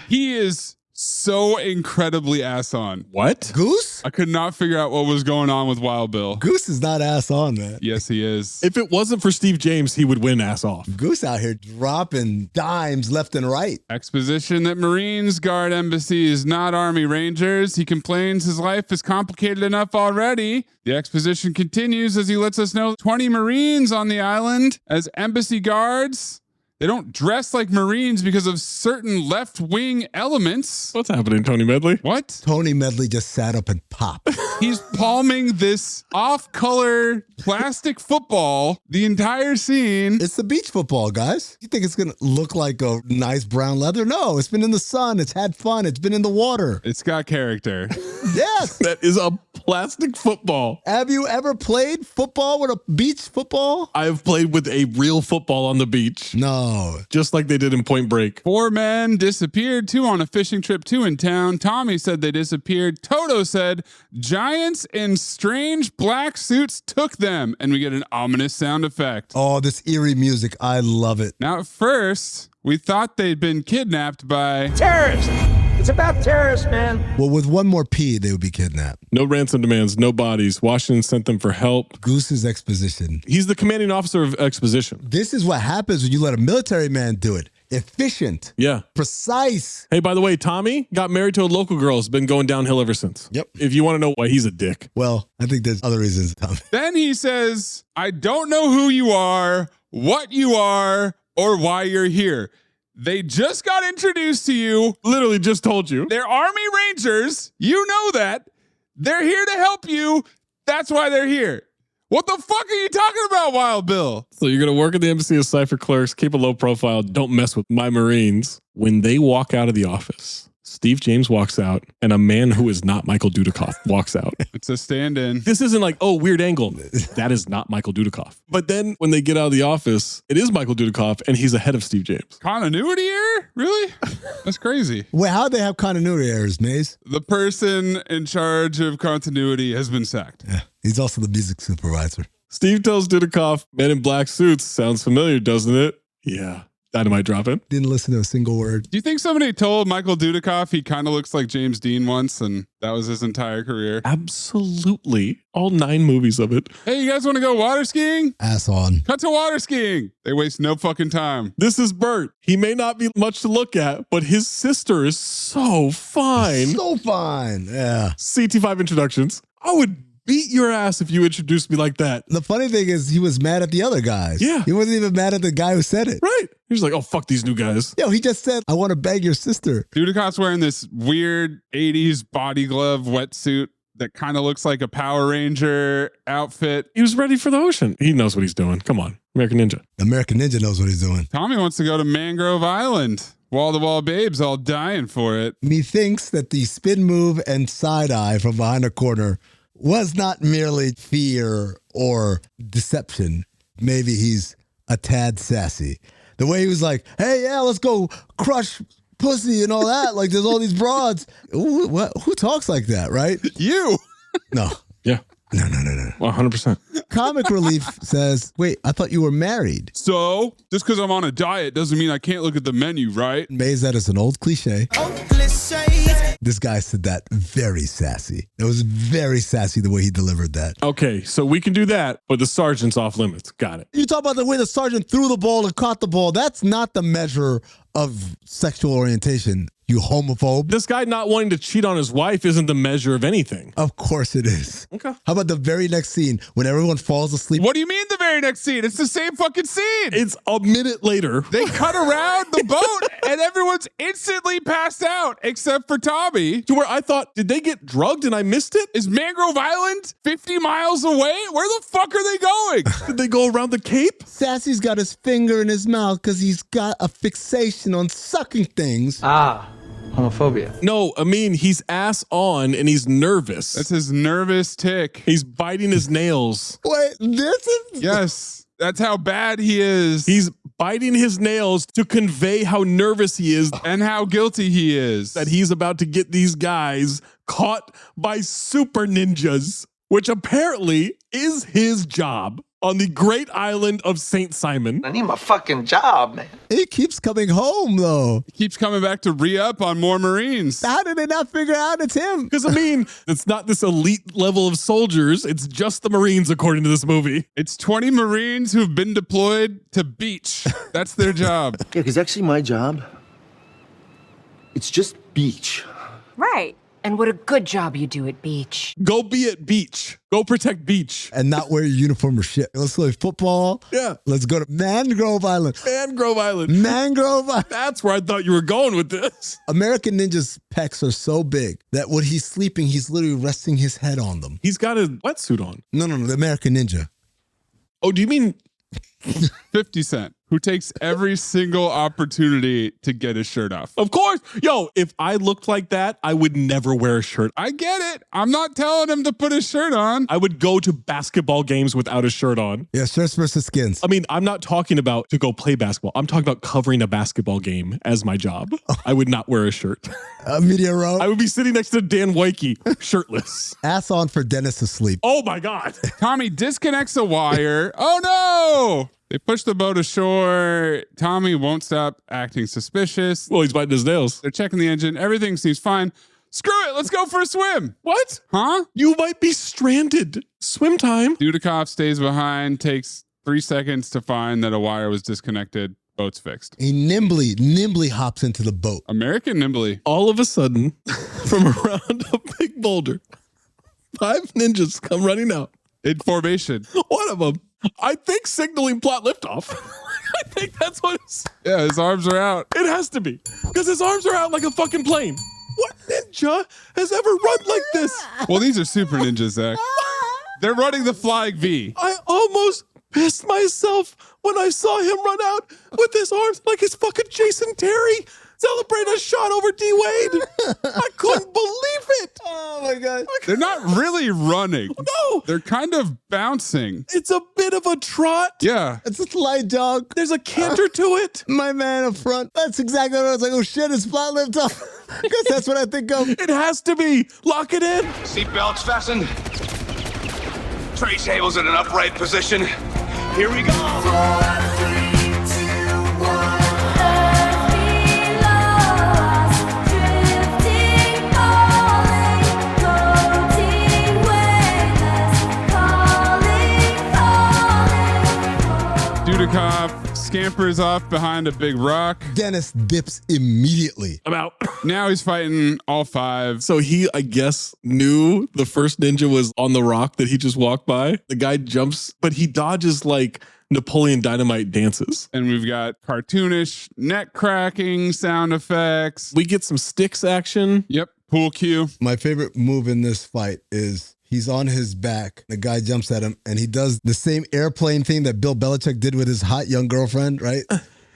He is so incredibly ass on. What? Goose? I could not figure out what was going on with Wild Bill. Goose is not ass on, man. Yes, he is. If it wasn't for Steve James, he would win ass off. Goose out here dropping dimes left and right. Exposition that Marines guard embassy is not Army Rangers. He complains his life is complicated enough already. The exposition continues as he lets us know 20 Marines on the island as embassy guards. They don't dress like Marines because of certain left-wing elements. What's happening, Tony Medley? What? Tony Medley just sat up and popped. He's palming this off-color plastic football the entire scene. It's the beach football, guys. You think it's going to look like a nice brown leather? No, it's been in the sun. It's had fun. It's been in the water. It's got character. Yes. That is a plastic football. Have you ever played football with a beach football? I've played with a real football on the beach. No. Just like they did in Point Break. 4 men disappeared, 2 on a fishing trip, 2 in town. Tommy said they disappeared. Toto said giants in strange black suits took them. And we get an ominous sound effect. Oh, this eerie music. I love it. Now, at first, we thought they'd been kidnapped by Terrorists. It's about terrorists, man. Well, with one more P, they would be kidnapped. No ransom demands, no bodies. Washington sent them for help. Goose's exposition. He's the commanding officer of exposition. This is what happens when you let a military man do it. Efficient. Yeah. Precise. Hey, by the way, Tommy got married to a local girl. Has been going downhill ever since. Yep. If you want to know why he's a dick. Well, I think there's other reasons, Tommy. Then he says, I don't know who you are, what you are, or why you're here. They just got introduced to you. Literally just told you. They're Army Rangers. You know that. They're here to help you. That's why they're here. What the fuck are you talking about, Wild Bill? So you're going to work at the embassy as Cypher clerks, keep a low profile, don't mess with my Marines. When they walk out of the office, Steve James walks out, and a man who is not Michael Dudikoff walks out. It's a stand-in. This isn't like, oh, weird angle. That is not Michael Dudikoff. But then when they get out of the office, it is Michael Dudikoff, and he's ahead of Steve James. Continuity error? Really? That's crazy. Wait, how'd they have continuity errors, Maze? The person in charge of continuity has been sacked. Yeah, he's also the music supervisor. Steve tells Dudikoff, men in black suits, sounds familiar, doesn't it? Yeah. Dynamite dropping. Didn't listen to a single word. Do you think somebody told Michael Dudikoff he kind of looks like James Dean once, and that was his entire career? Absolutely. All 9 movies of it. Hey, you guys want to go water skiing? Ass on. Cut to water skiing. They waste no fucking time. This is Bert. He may not be much to look at, but his sister is so fine. So fine. Yeah. CT5 introductions. I would beat your ass if you introduced me like that. The funny thing is he was mad at the other guys. Yeah. He wasn't even mad at the guy who said it. Right. He was like, oh, fuck these new guys. Yo, he just said, I want to beg your sister. Dudikoff's wearing this weird 80s body glove wetsuit that kind of looks like a Power Ranger outfit. He was ready for the ocean. He knows what he's doing. Come on. American Ninja. American Ninja knows what he's doing. Tommy wants to go to Mangrove Island. Wall-to-wall babes all dying for it. Methinks that the spin move and side eye from behind a corner was not merely fear or deception. Maybe he's a tad sassy. The way he was like, hey, yeah, let's go crush pussy and all that. Like, there's all these broads. Who talks like that, right? You. No. Yeah. No. 100%. Comic Relief says, wait, I thought you were married. So, just because I'm on a diet doesn't mean I can't look at the menu, right? Maze, that is an old cliche. This guy said that very sassy. It was very sassy the way he delivered that. Okay, so we can do that, but the sergeant's off limits. Got it. You talk about the way the sergeant threw the ball and caught the ball. That's not the measure of sexual orientation, you homophobe. This guy not wanting to cheat on his wife isn't the measure of anything. Of course it is. Okay. How about the very next scene when everyone falls asleep? What do you mean the very next scene? It's the same fucking scene. It's a minute later. They cut around the boat and everyone's instantly passed out except for Tommy. To where I thought, did they get drugged and I missed it? Is Mangrove Island 50 miles away? Where the fuck are they going? Did they go around the Cape? Sassy's got his finger in his mouth because he's got a fixation on sucking things. Homophobia. No, I mean, he's ass on and he's nervous. That's his nervous tick. He's biting his nails. Wait, this is... Yes, that's how bad he is. He's biting his nails to convey how nervous he is and how guilty he is. That he's about to get these guys caught by super ninjas, which apparently is his job on the great island of St. Simon. I need my fucking job, man. He keeps coming home, though. He keeps coming back to re-up on more Marines. How did they not figure out it's him? Because, I mean, it's not this elite level of soldiers. It's just the Marines, according to this movie. It's 20 Marines who've been deployed to beach. That's their job. Yeah, because actually my job, it's just beach. Right. And what a good job you do at beach. Go be at beach. Go protect beach. And not wear your uniform or shit. Let's play football. Yeah. Let's go to Mangrove Island. Mangrove Island. Mangrove Island. That's where I thought you were going with this. American Ninja's pecs are so big that when he's sleeping, he's literally resting his head on them. He's got a wetsuit on. No, the American Ninja. Oh, do you mean 50 Cent, who takes every single opportunity to get his shirt off? Of course. Yo, if I looked like that, I would never wear a shirt. I get it. I'm not telling him to put his shirt on. I would go to basketball games without a shirt on. Yeah, shirts versus skins. I mean, I'm not talking about to go play basketball. I'm talking about covering a basketball game as my job. I would not wear a shirt. Media row. I would be sitting next to Dan Waikey, shirtless. Ass on for Dennis to sleep. Oh my God. Tommy disconnects a wire. Oh no! They push the boat ashore. Tommy won't stop acting suspicious. Well, he's biting his nails. They're checking the engine. Everything seems fine. Screw it. Let's go for a swim. What? Huh? You might be stranded. Swim time. Dudikoff stays behind, takes 3 seconds to find that a wire was disconnected. Boat's fixed. He nimbly hops into the boat. American nimbly. All of a sudden, from around a big boulder, 5 ninjas come running out. In formation. One of them, I think, signaling plot liftoff. I think that's what it's... Yeah, his arms are out. It has to be. Because his arms are out like a fucking plane. What ninja has ever run like this? Well, these are super ninjas, Zach. They're running the flying V. I almost pissed myself when I saw him run out with his arms like his fucking Jason Terry celebrating a shot over D Wade. I couldn't believe it. Oh my God. They're not really running. No. They're kind of bouncing. It's a bit of a trot. Yeah. It's a slight jog. There's a canter to it. My man up front. That's exactly what I was like. Oh shit, his flat lift up. Because that's what I think of. It has to be. Lock it in. Seatbelts fastened. Tray tables in an upright position. Here we go. Dudikoff scampers off behind a big rock. Dennis dips immediately. I'm out. Now he's fighting all five. So he, I guess, knew the first ninja was on the rock that he just walked by. The guy jumps, but he dodges like Napoleon Dynamite dances. And we've got cartoonish neck cracking sound effects. We get some sticks action. Yep. Pool cue. My favorite move in this fight is he's on his back. The guy jumps at him and he does the same airplane thing that Bill Belichick did with his hot young girlfriend, right?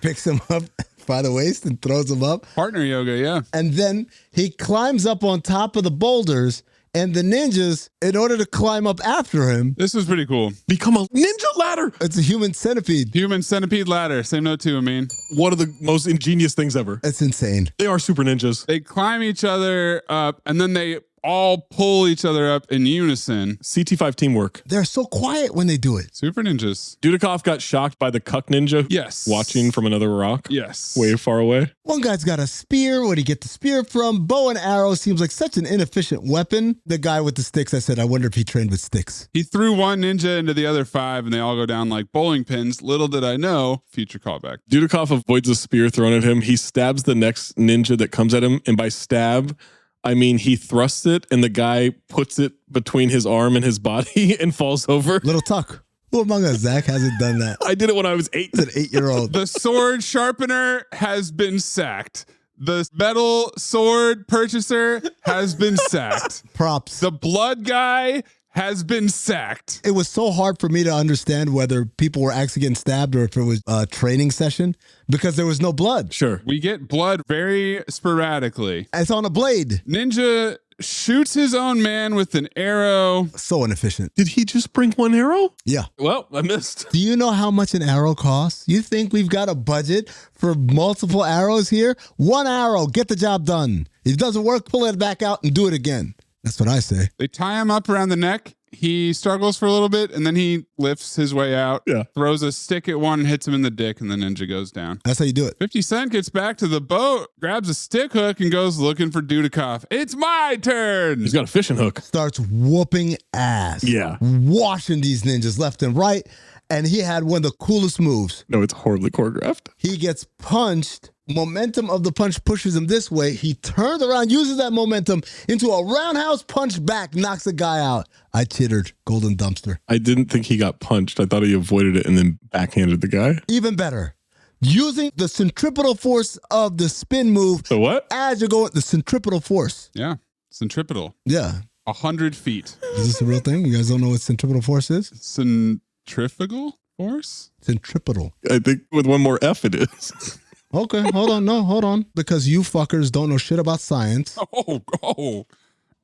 Picks him up by the waist and throws him up. Partner yoga, yeah. And then he climbs up on top of the boulders, and the ninjas, in order to climb up after him, this was pretty cool. Become a ninja ladder. It's a human centipede. Human centipede ladder. Same note too, Amin. One of the most ingenious things ever. It's insane. They are super ninjas. They climb each other up, and then they all pull each other up in unison. CT5 teamwork. They're so quiet when they do it. Super ninjas. Dudikoff got shocked by the cuck ninja. Yes. Watching from another rock. Yes. Way far away. One guy's got a spear. Where'd he get the spear from? Bow and arrow seems like such an inefficient weapon. The guy with the sticks, I said, I wonder if he trained with sticks. He threw one ninja into the other five, and they all go down like bowling pins. Little did I know, future callback. Dudikoff avoids a spear thrown at him. He stabs the next ninja that comes at him. And by stab, I mean he thrusts it, and the guy puts it between his arm and his body and falls over. Little tuck. Who among us, Zach, hasn't done that? I did it when I was 8. It's an 8-year-old. The sword sharpener has been sacked. The metal sword purchaser has been sacked. Props. The blood guy has been sacked. It was so hard for me to understand whether people were actually getting stabbed or if it was a training session because there was no blood. Sure. We get blood very sporadically. It's on a blade. Ninja shoots his own man with an arrow. So inefficient. Did he just bring one arrow? Yeah. Well, I missed. Do you know how much an arrow costs? You think we've got a budget for multiple arrows here? One arrow, get the job done. If it doesn't work, pull it back out and do it again. That's what I say. They tie him up around the neck. He struggles for a little bit, and then he lifts his way out, throws a stick at one, hits him in the dick, and the ninja goes down. That's how you do it. 50 Cent gets back to the boat, grabs a stick hook, and goes looking for Dudikoff. It's my turn. He's got a fishing hook. Starts whooping ass. Yeah. Washing these ninjas left and right. And he had one of the coolest moves. No, it's horribly choreographed. He gets punched. Momentum of the punch pushes him this way. He turns around, uses that momentum into a roundhouse punch back, knocks the guy out. I chittered. Golden dumpster. I didn't think he got punched. I thought he avoided it and then backhanded the guy. Even better. Using the centripetal force of the spin move. The what? As you're going, the centripetal force. Yeah, centripetal. Yeah. 100 feet. Is this a real thing? You guys don't know what centripetal force is? Centrifugal force? Centripetal. I think with one more F it is. Okay, hold on. No, hold on. Because you fuckers don't know shit about science. Oh.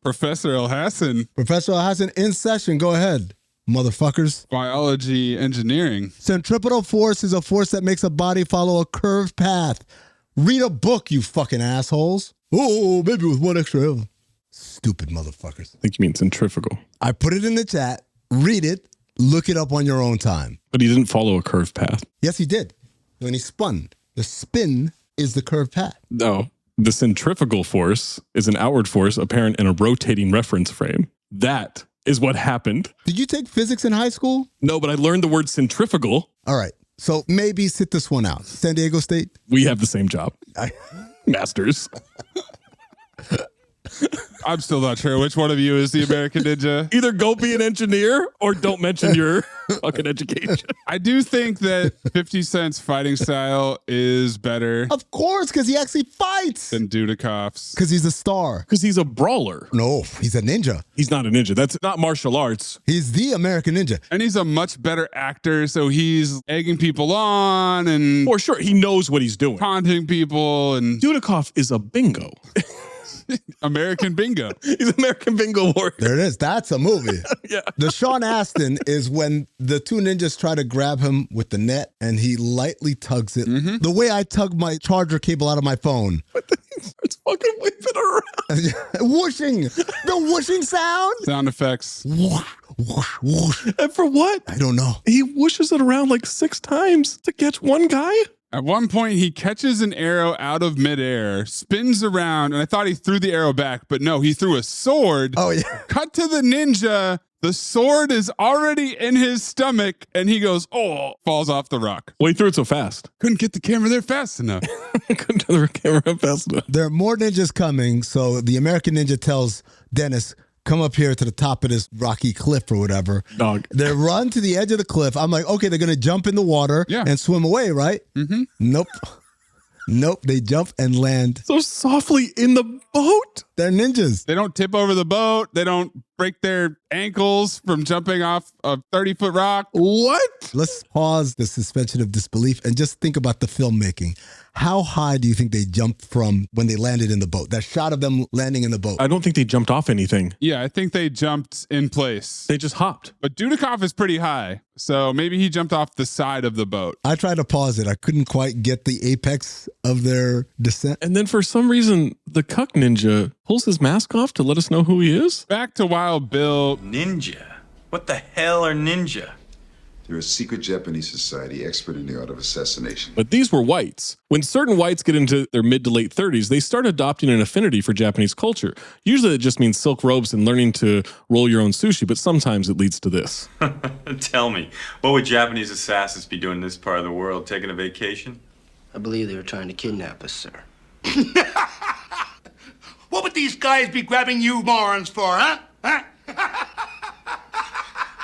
Professor El Hassan. Professor El Hassan in session. Go ahead, motherfuckers. Biology, engineering. Centripetal force is a force that makes a body follow a curved path. Read a book, you fucking assholes. Oh, maybe with one extra L. Stupid motherfuckers. I think you mean centrifugal. I put it in the chat. Read it. Look it up on your own time. But he didn't follow a curved path. Yes, he did. When he spun. The spin is the curved path. No, the centrifugal force is an outward force apparent in a rotating reference frame. That is what happened. Did you take physics in high school? No, but I learned the word centrifugal. All right. So maybe sit this one out. San Diego State? We have the same job. Masters. I'm still not sure which one of you is the American Ninja. Either go be an engineer or don't mention your fucking education. I do think that 50 Cent's fighting style is better. Of course, because he actually fights. Than Dudakov's. Because he's a star. Because he's a brawler. No, he's a ninja. He's not a ninja. That's not martial arts. He's the American Ninja. And he's a much better actor, so he's egging people on and... For sure, he knows what he's doing. Taunting people and... Dudikoff is a bingo. American Bingo. He's American Bingo Warrior. There it is. That's a movie. Yeah. The Sean Astin is when the two ninjas try to grab him with the net and he lightly tugs it. Mm-hmm. The way I tug my charger cable out of my phone. But then he starts fucking whipping around. Whooshing. The whooshing sound. Sound effects. Whoosh, whoosh, whoosh. And for what? I don't know. He whooshes it around like 6 times to catch one guy. At one point, he catches an arrow out of midair, spins around, and I thought he threw the arrow back, but no, he threw a sword. Oh, yeah. Cut to the ninja. The sword is already in his stomach, and he goes, oh, falls off the rock. Well, he threw it so fast. Couldn't get the camera there fast enough. Couldn't get the camera up fast enough. There are more ninjas coming, so the American Ninja tells Dennis, come up here to the top of this rocky cliff or whatever. Dog. They run to the edge of the cliff. I'm like, okay, they're going to jump in the water and swim away, right? Mm-hmm. Nope. Nope. They jump and land. So softly in the boat. They're ninjas. They don't tip over the boat. They don't break their ankles from jumping off a 30-foot rock. What? Let's pause the suspension of disbelief and just think about the filmmaking. How high do you think they jumped from when they landed in the boat? That shot of them landing in the boat. I don't think they jumped off anything. Yeah, I think they jumped in place. They just hopped. But Dudikoff is pretty high, so maybe he jumped off the side of the boat. I tried to pause it. I couldn't quite get the apex of their descent. And then for some reason, the cuck ninja pulls his mask off to let us know who he is. Back to Wild Bill. Ninja? What the hell are ninja? They're a secret Japanese society expert in the art of assassination. But these were whites. When certain whites get into their mid to late 30s, they start adopting an affinity for Japanese culture. Usually it just means silk robes and learning to roll your own sushi, but sometimes it leads to this. Tell me, what would Japanese assassins be doing in this part of the world? Taking a vacation? I believe they were trying to kidnap us, sir. What would these guys be grabbing you morons for, huh? Huh?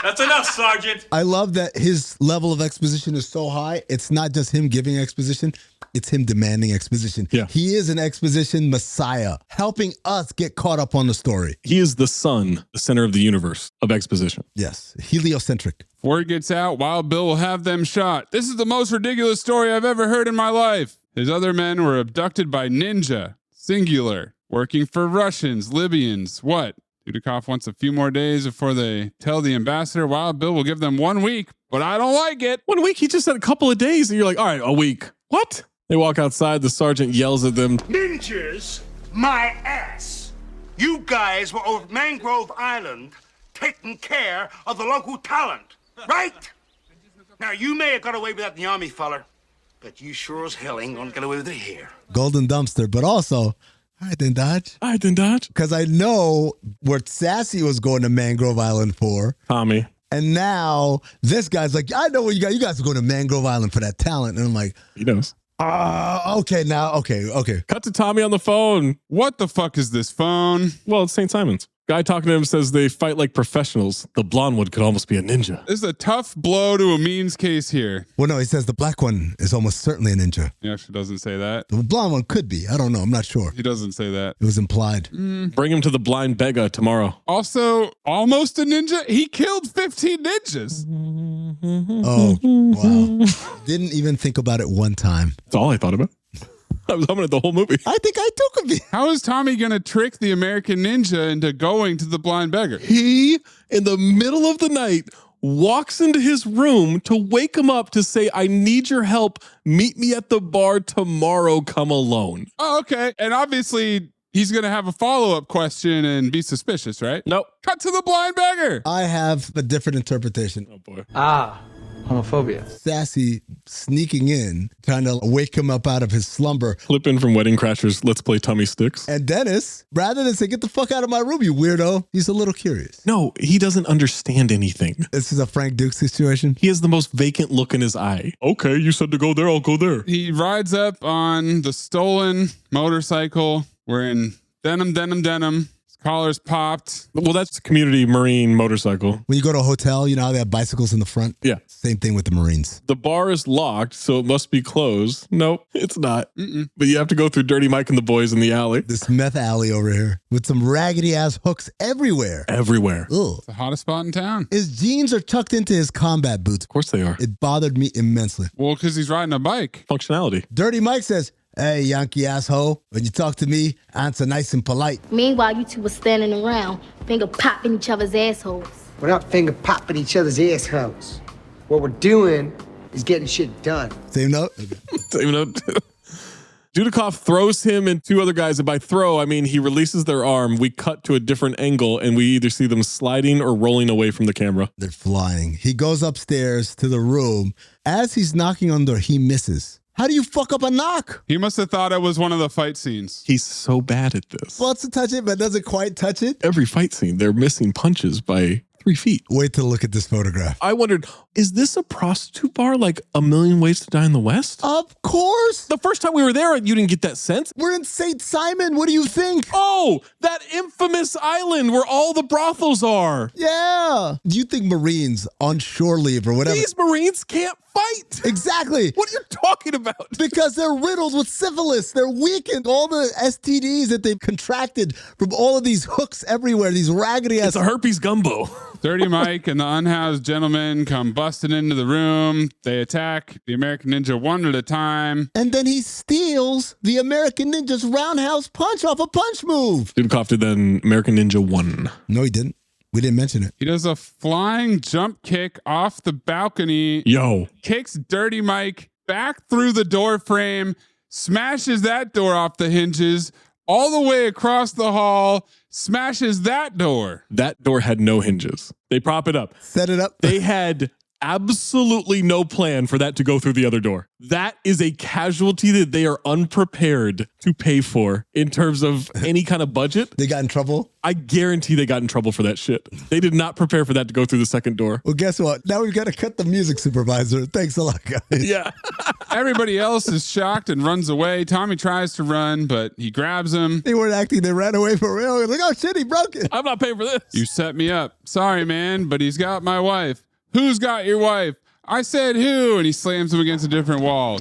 That's enough, Sergeant. I love that his level of exposition is so high. It's not just him giving exposition. It's him demanding exposition. Yeah. He is an exposition messiah, helping us get caught up on the story. He is the sun, the center of the universe of exposition. Yes. Heliocentric. Before he gets out, Wild Bill will have them shot. This is the most ridiculous story I've ever heard in my life. His other men were abducted by ninja, singular, working for Russians, Libyans, what? Dudikoff wants a few more days before they tell the ambassador. Wild Bill will give them 1 week, but I don't like it. 1 week? He just said a couple of days, and you're like, all right, a week. What? They walk outside. The sergeant yells at them. Ninjas, my ass. You guys were over Mangrove Island taking care of the local talent, right? Now, you may have got away with that in the Army, feller, but you sure as hell ain't gonna get away with it here. Golden dumpster, but also... I didn't dodge. Because I know what Sassy was going to Mangrove Island for. Tommy. And now this guy's like, I know what you guys are going to Mangrove Island for that talent. And I'm like, he knows. Okay, now, okay. Cut to Tommy on the phone. What the fuck is this phone? Well, it's St. Simon's. Guy talking to him says they fight like professionals. The blonde one could almost be a ninja. This is a tough blow to Amin's case here. Well, no, he says the black one is almost certainly a ninja. He actually doesn't say that. The blonde one could be. I don't know. I'm not sure. He doesn't say that. It was implied. Bring him to the blind beggar tomorrow. Also, almost a ninja? He killed 15 ninjas. Oh, wow. Didn't even think about it one time. That's all I thought about. I was humming it the whole movie. I think I took a bit. How is Tommy going to trick the American ninja into going to the blind beggar? He, in the middle of the night, walks into his room to wake him up to say, I need your help. Meet me at the bar tomorrow. Come alone. Oh, okay. And obviously, he's going to have a follow-up question and be suspicious, right? Nope. Cut to the blind beggar. I have a different interpretation. Oh, boy. Homophobia. Sassy sneaking in, trying to wake him up out of his slumber. Clip in from Wedding Crashers, Let's Play Tummy Sticks. And Dennis, rather than say, get the fuck out of my room, you weirdo, he's a little curious. No, he doesn't understand anything. This is a Frank Duke situation. He has the most vacant look in his eye. Okay, you said to go there, I'll go there. He rides up on the stolen motorcycle wearing denim. He's Collars popped. Well, that's community Marine motorcycle. When you go to a hotel, you know how they have bicycles in the front? Yeah. Same thing with the Marines. The bar is locked, so it must be closed. Nope, it's not. But you have to go through Dirty Mike and the boys in the alley. This meth alley over here with some raggedy ass hooks everywhere. Everywhere. Ugh. It's the hottest spot in town. His jeans are tucked into his combat boots. Of course they are. It bothered me immensely. Well, because he's riding a bike. Functionality. Dirty Mike says, "Hey, Yankee asshole, when you talk to me, answer nice and polite." Meanwhile, you two were standing around, finger popping each other's assholes. We're not finger popping each other's assholes. What we're doing is getting shit done. Same note? Same note. Dudikoff throws him and two other guys, and by throw, I mean he releases their arm. We cut to a different angle, and we either see them sliding or rolling away from the camera. They're flying. He goes upstairs to the room. As he's knocking on the door, he misses. How do you fuck up a knock? He must have thought it was one of the fight scenes. He's so bad at this. Wants to touch it, but doesn't quite touch it. Every fight scene, they're missing punches by 3 feet. Wait to look at this photograph. I wondered, is this a prostitute bar like A Million Ways to Die in the West? Of course. The first time we were there, you didn't get that sense. We're in St. Simon. What do you think? Oh, that infamous island where all the brothels are. Yeah. Do you think Marines on shore leave or whatever? These Marines can't fight. Exactly. What are you talking about? Because they're riddled with syphilis. They're weakened. All the STDs that they've contracted from all of these hooks everywhere, these raggedy ass. It's a herpes gumbo. Dirty Mike and the unhoused gentleman come busting into the room. They attack the American Ninja one at a time. And then he steals the American Ninja's roundhouse punch off a punch move. Dudikoff did then American Ninja 1. No, he didn't. We didn't mention it. He does a flying jump kick off the balcony. Yo. Kicks Dirty Mike back through the door frame, smashes that door off the hinges, all the way across the hall, smashes that door. That door had no hinges. They prop it up. Set it up. They had absolutely no plan for that to go through the other door. That is a casualty that they are unprepared to pay for in terms of any kind of budget. They got in trouble? I guarantee they got in trouble for that shit. They did not prepare for that to go through the second door. Well, guess what? Now we've got to cut the music supervisor. Thanks a lot, guys. Yeah. Everybody else is shocked and runs away. Tommy tries to run, but he grabs him. They weren't acting. They ran away for real. Like, oh shit, he broke it. I'm not paying for this. You set me up. Sorry, man, but he's got my wife. Who's got your wife? I said who? And he slams him against a different wall.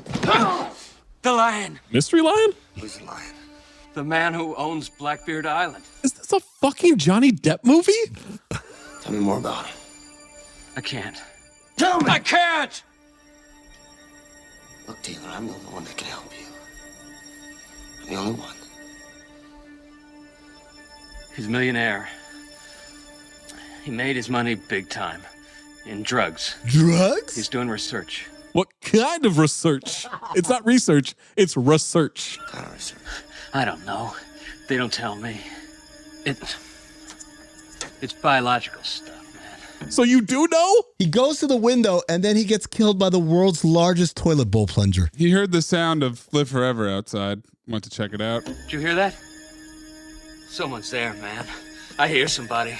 The lion. Mystery lion? Who's the lion? The man who owns Blackbeard Island. Is this a fucking Johnny Depp movie? Tell me more about him. I can't. Tell me! I can't! Look, Taylor, I'm the only one that can help you. I'm the only one. He's a millionaire. He made his money big time. In drugs. Drugs? He's doing research. What kind of research? It's not research, it's research. What kind of research? I don't know. They don't tell me. It's biological stuff, man. So you do know? He goes to the window and then he gets killed by the world's largest toilet bowl plunger. He heard the sound of Live Forever outside. Went to check it out. Did you hear that? Someone's there, man. I hear somebody.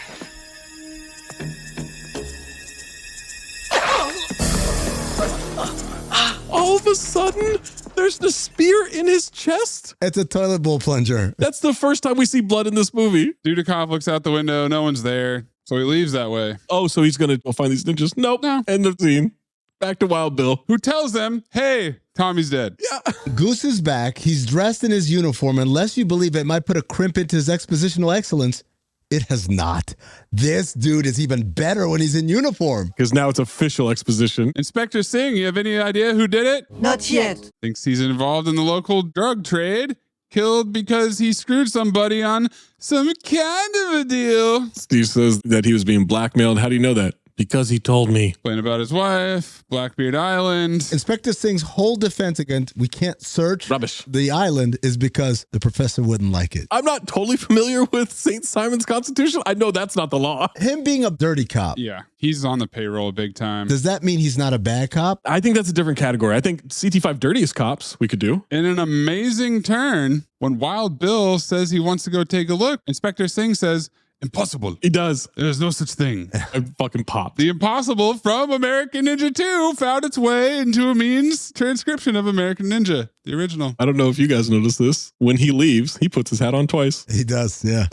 All of a sudden, there's the spear in his chest. It's a toilet bowl plunger. That's the first time we see blood in this movie. Dudikoff looks out the window. No one's there. So he leaves that way. Oh, so he's going to go find these ninjas. Nope. No. End of scene. Back to Wild Bill. Who tells them, hey, Tommy's dead. Yeah. Goose is back. He's dressed in his uniform. Unless you believe it might put a crimp into his expositional excellence, it has not. This dude is even better when he's in uniform. Because now it's official exposition. Inspector Singh, you have any idea who did it? Not yet. Thinks he's involved in the local drug trade. Killed because he screwed somebody on some kind of a deal. Steve says that he was being blackmailed. How do you know that? Because he told me. Explain about his wife, Blackbeard Island. Inspector Singh's whole defense against we can't search Rubbish. the island is because the professor wouldn't like it. I'm not totally familiar with St. Simon's Constitution. I know that's not the law. Him being a dirty cop. Yeah, he's on the payroll big time. Does that mean he's not a bad cop? I think that's a different category. I think CT5 dirtiest cops we could do. In an amazing turn, when Wild Bill says he wants to go take a look, Inspector Singh says, impossible. He does. There's no such thing. I fucking popped. The impossible from American Ninja 2 found its way into Amin's transcription of American Ninja, the original. I don't know if you guys noticed this. When he leaves, he puts his hat on twice. He does, yeah.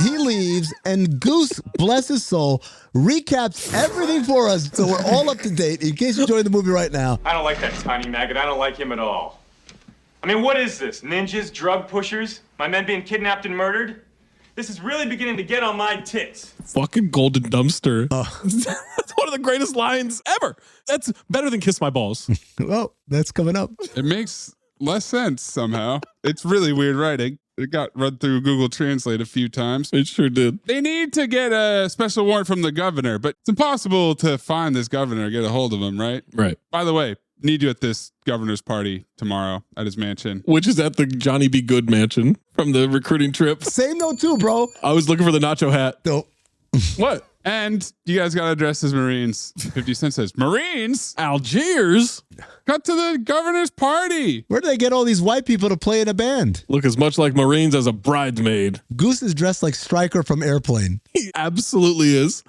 He leaves, and Goose, bless his soul, recaps everything for us so we're all up to date in case you joined the movie right now. I don't like that tiny maggot. I don't like him at all. I mean, what is this? Ninjas, drug pushers, my men being kidnapped and murdered? This is really beginning to get on my tits. Fucking golden dumpster. That's one of the greatest lines ever. That's better than Kiss My Balls. Well, that's coming up. It makes less sense somehow. It's really weird writing. It got run through Google Translate a few times. It sure did. They need to get a special warrant from the governor, but it's impossible to find this governor, get a hold of him, right? Right. By the way, need you at this governor's party tomorrow at his mansion. Which is at the Johnny B. Good mansion from the recruiting trip. Same note too, bro. I was looking for the nacho hat. Nope. What? And you guys got to dress as Marines. 50 Cent says, Marines? Algiers? Cut to the governor's party. Where do they get all these white people to play in a band? Look as much like Marines as a bridesmaid. Goose is dressed like Stryker from Airplane. He absolutely is.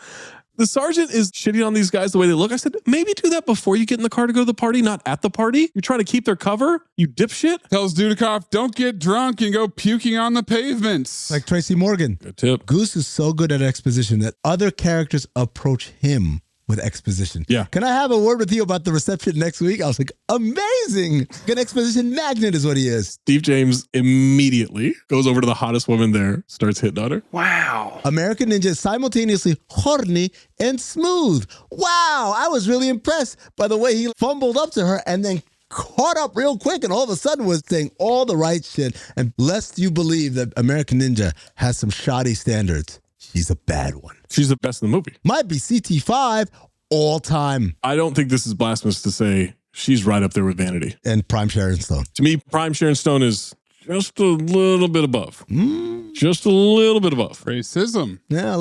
The sergeant is shitting on these guys the way they look. I said, maybe do that before you get in the car to go to the party, not at the party. You're trying to keep their cover, you dipshit. Tells Dudikoff, don't get drunk and go puking on the pavements. Like Tracy Morgan. Good tip. Goose is so good at exposition that other characters approach him with exposition. Yeah. Can I have a word with you about the reception next week? I was like, amazing. An exposition magnet is what he is. Steve James immediately goes over to the hottest woman there, starts hitting on her. Wow. American Ninja is simultaneously horny and smooth. Wow. I was really impressed by the way he fumbled up to her and then caught up real quick and all of a sudden was saying all the right shit. And lest you believe that American Ninja has some shoddy standards, she's a bad one. She's the best in the movie. Might be CT5 all time. I don't think this is blasphemous to say she's right up there with Vanity. And Prime Sharon Stone. To me, Prime Sharon Stone is just a little bit above. Just a little bit above. Racism. Yeah,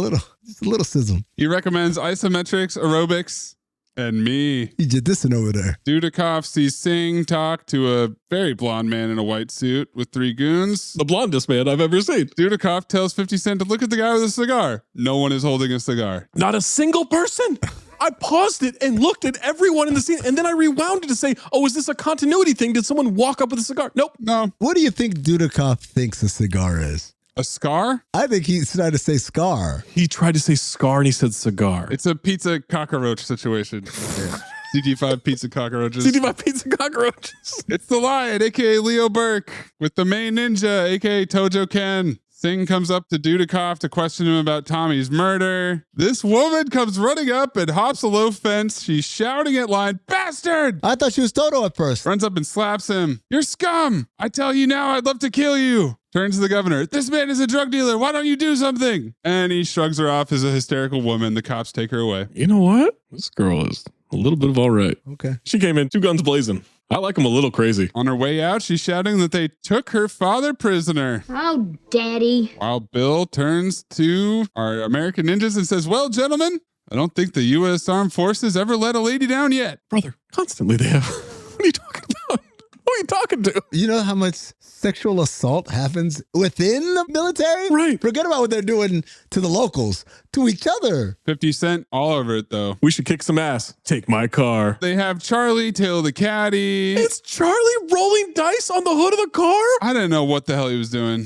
just a little sizzle. He recommends isometrics, aerobics, and me. You did this one over there. Dudikoff sees Singh talk to a very blonde man in a white suit with 3 goons. The blondest man I've ever seen. Dudikoff tells 50 Cent to look at the guy with a cigar. No one is holding a cigar. Not a single person. I paused it and looked at everyone in the scene, and then I rewound it to say, oh, is this a continuity thing? Did someone walk up with a cigar? Nope. No. What do you think Dudikoff thinks a cigar is? A scar? I think he's trying to say scar. He tried to say scar and he said cigar. It's a pizza cockroach situation. CT5 pizza cockroaches. CT5 pizza cockroaches. It's the Lion, aka Leo Burke, with the main ninja, aka Tojo Ken. Singh comes up to Dudikoff to question him about Tommy's murder. This woman comes running up and hops a low fence. She's shouting at Lion, bastard! I thought she was Toto at first. Runs up and slaps him. You're scum! I tell you now, I'd love to kill you. Turns to the governor. This man is a drug dealer. Why don't you do something? And he shrugs her off as a hysterical woman. The cops take her away. You know what? This girl is a little bit of all right. Okay. She came in 2 guns blazing. I like him a little crazy. On her way out, she's shouting that they took her father prisoner. Oh, Daddy. While Bill turns to our American ninjas and says, well, gentlemen, I don't think the U.S. Armed Forces ever let a lady down yet. Brother, constantly they have. What are you talking about? Who are you talking to? You know how much sexual assault happens within the military? Right. Forget about what they're doing to the locals, to each other. 50 Cent all over it, though. We should kick some ass. Take my car. They have Charlie tail the caddy. It's Charlie rolling dice on the hood of the car? I didn't know what the hell he was doing.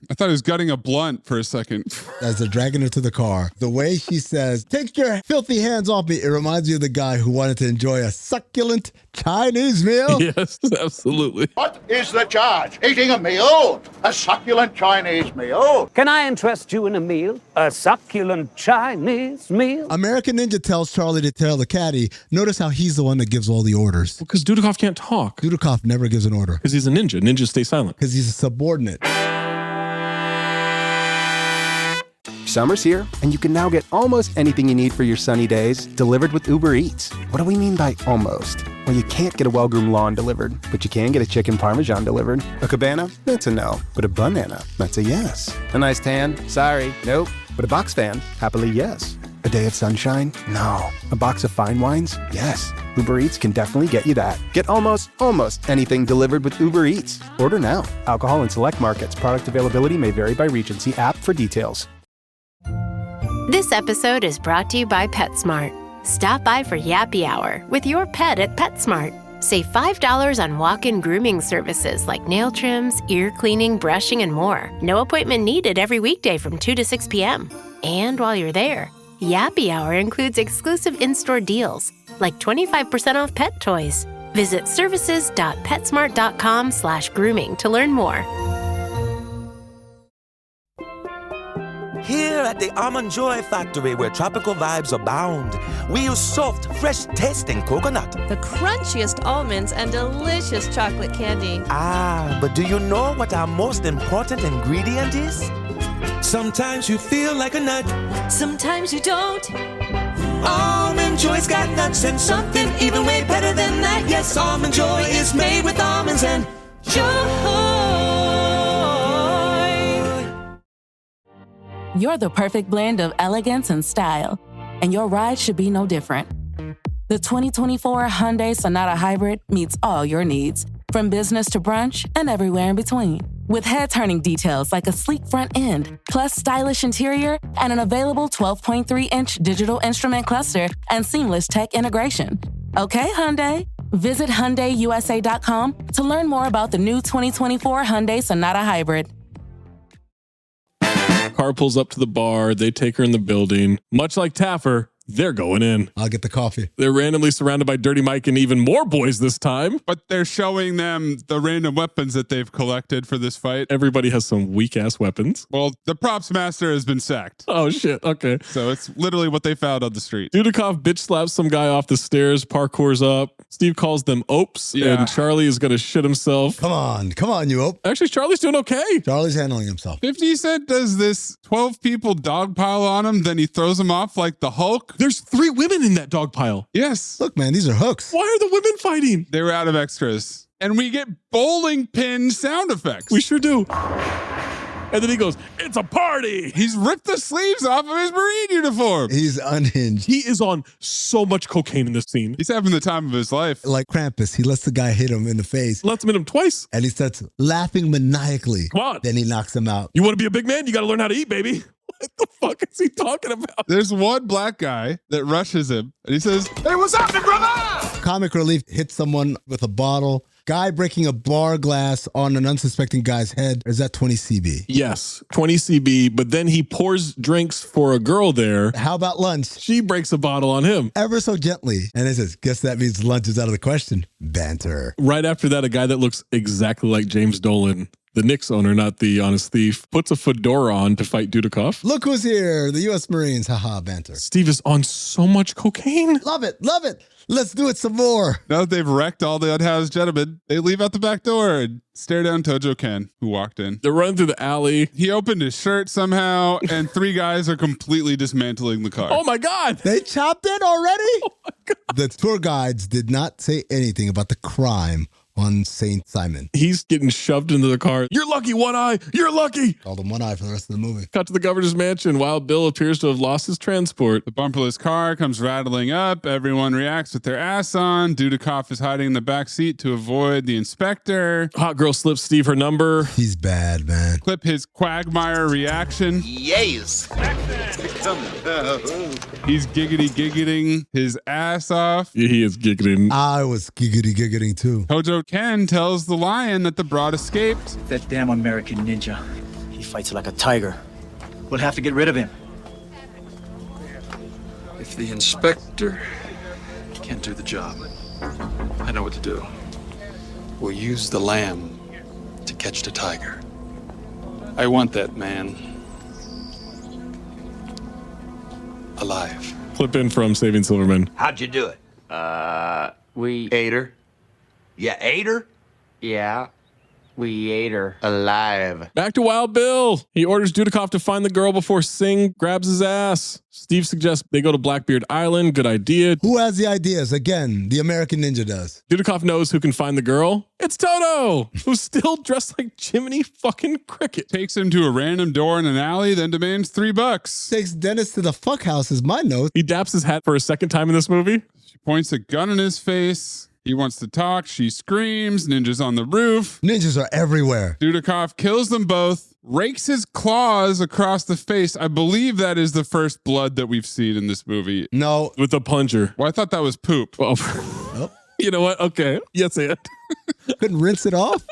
I thought he was gutting a blunt for a second. As they're dragging her to the car, the way she says, take your filthy hands off me, it reminds you of the guy who wanted to enjoy a succulent Chinese meal. Yes, absolutely. What is the charge? Eating a meal? A succulent Chinese meal? Can I interest you in a meal? A succulent Chinese meal? American Ninja tells Charlie to tell the caddy. Notice how he's the one that gives all the orders. Because Dudikoff can't talk. Dudikoff never gives an order. Because he's a ninja. Ninjas stay silent. Because he's a subordinate. Summer's here, and you can now get almost anything you need for your sunny days delivered with Uber Eats. What do we mean by almost? Well, you can't get a well-groomed lawn delivered, but you can get a chicken parmesan delivered. A cabana? That's a no. But a banana? That's a yes. A nice tan? Sorry, nope. But a box fan? Happily, yes. A day of sunshine? No. A box of fine wines? Yes. Uber Eats can definitely get you that. Get almost anything delivered with Uber Eats. Order now. Alcohol in select markets. Product availability may vary by region. See app for details. This episode is brought to you by PetSmart. Stop by for Yappy Hour with your pet at PetSmart. Save $5 on walk-in grooming services like nail trims, ear cleaning, brushing, and more. No appointment needed every weekday from 2 to 6 p.m. And while you're there, Yappy Hour includes exclusive in-store deals, like 25% off pet toys. Visit services.petsmart.com/grooming to learn more. Here at the Almond Joy Factory, where tropical vibes abound, we use soft, fresh-tasting coconut. The crunchiest almonds and delicious chocolate candy. Ah, but do you know what our most important ingredient is? Sometimes you feel like a nut. Sometimes you don't. Almond Joy's got nuts and something even way better than that. Yes, Almond Joy is made with almonds and joy. You're the perfect blend of elegance and style, and your ride should be no different. The 2024 Hyundai Sonata Hybrid meets all your needs, from business to brunch and everywhere in between. With head-turning details like a sleek front end, plus stylish interior, and an available 12.3-inch digital instrument cluster and seamless tech integration. Okay, Hyundai. Visit HyundaiUSA.com to learn more about the new 2024 Hyundai Sonata Hybrid. Car pulls up to the bar. They take her in the building. Much like Taffer, they're going in. I'll get the coffee. They're randomly surrounded by Dirty Mike and even more boys this time. But they're showing them the random weapons that they've collected for this fight. Everybody has some weak-ass weapons. Well, the props master has been sacked. Oh, shit. Okay. So it's literally what they found on the street. Dudikoff bitch slaps some guy off the stairs, parkours up. Steve calls them opes, and Charlie is going to shit himself. Come on, you ope. Actually, Charlie's doing okay. Charlie's handling himself. 50 Cent does this 12 people dog pile on him, then he throws him off like the Hulk. There's 3 women in that dog pile. Yes. Look, man, these are hooks. Why are the women fighting? They were out of extras. And we get bowling pin sound effects. We sure do. And then he goes, "It's a party." He's ripped the sleeves off of his Marine uniform. He's unhinged. He is on so much cocaine in this scene. He's having the time of his life. Like Krampus, he lets the guy hit him in the face. Lets him hit him twice. And he starts laughing maniacally. Come on. Then he knocks him out. You want to be a big man? You got to learn how to eat, baby. What the fuck is he talking about? There's one black guy that rushes him, and he says, "Hey, what's up, brother?" Comic relief hits someone with a bottle. Guy breaking a bar glass on an unsuspecting guy's head. Is that 20 CB? Yes, 20 CB, but then he pours drinks for a girl there. How about lunch? She breaks a bottle on him. Ever so gently. And it says, guess that means lunch is out of the question. Banter. Right after that, a guy that looks exactly like James Dolan, the Knicks owner, not the honest thief, puts a fedora on to fight Dudikoff. Look who's here. The U.S. Marines. Haha, banter. Steve is on so much cocaine. Love it. Love it. Let's do it some more. Now that they've wrecked all the unhoused gentlemen, they leave out the back door and stare down Tojo Ken, who walked in. They're running through the alley. He opened his shirt somehow, and 3 guys are completely dismantling the car. Oh my God. They chopped it already? Oh my God. The tour guides did not say anything about the crime on St. Simon. He's getting shoved into the car. You're lucky, One Eye. You're lucky. Called him One Eye for the rest of the movie. Cut to the governor's mansion. Wild Bill appears to have lost his transport. The bumperless car comes rattling up. Everyone reacts with their ass on. Dudikoff is hiding in the back seat to avoid the inspector. Hot girl slips Steve her number. He's bad, man. Clip his Quagmire reaction. Yes. He's giggity-giggiting his ass off. Yeah, he is giggling. I was giggity-giggiting too. Tojo Ken tells the lion that the broad escaped. That damn American ninja. He fights like a tiger. We'll have to get rid of him. If the inspector can't do the job, I know what to do. We'll use the lamb to catch the tiger. I want that man alive. Clip in from Saving Silverman. How'd you do it? We ate her. You ate her? Yeah, we ate her. Alive. Back to Wild Bill. He orders Dudikoff to find the girl before Singh grabs his ass. Steve suggests they go to Blackbeard Island. Good idea. Who has the ideas? Again, the American Ninja does. Dudikoff knows who can find the girl. It's Toto, who's still dressed like Jiminy fucking Cricket. Takes him to a random door in an alley, then demands $3. Takes Dennis to the fuck house is my note. He daps his hat for a second time in this movie. She points a gun in his face. He wants to talk. She screams. Ninja's on the roof. Ninjas are everywhere. Dudikoff kills them both, rakes his claws across the face. I believe that is the first blood that we've seen in this movie. No. With the plunger. Well, I thought that was poop. Oh. You know what? Okay. Yes, and. Couldn't rinse it off?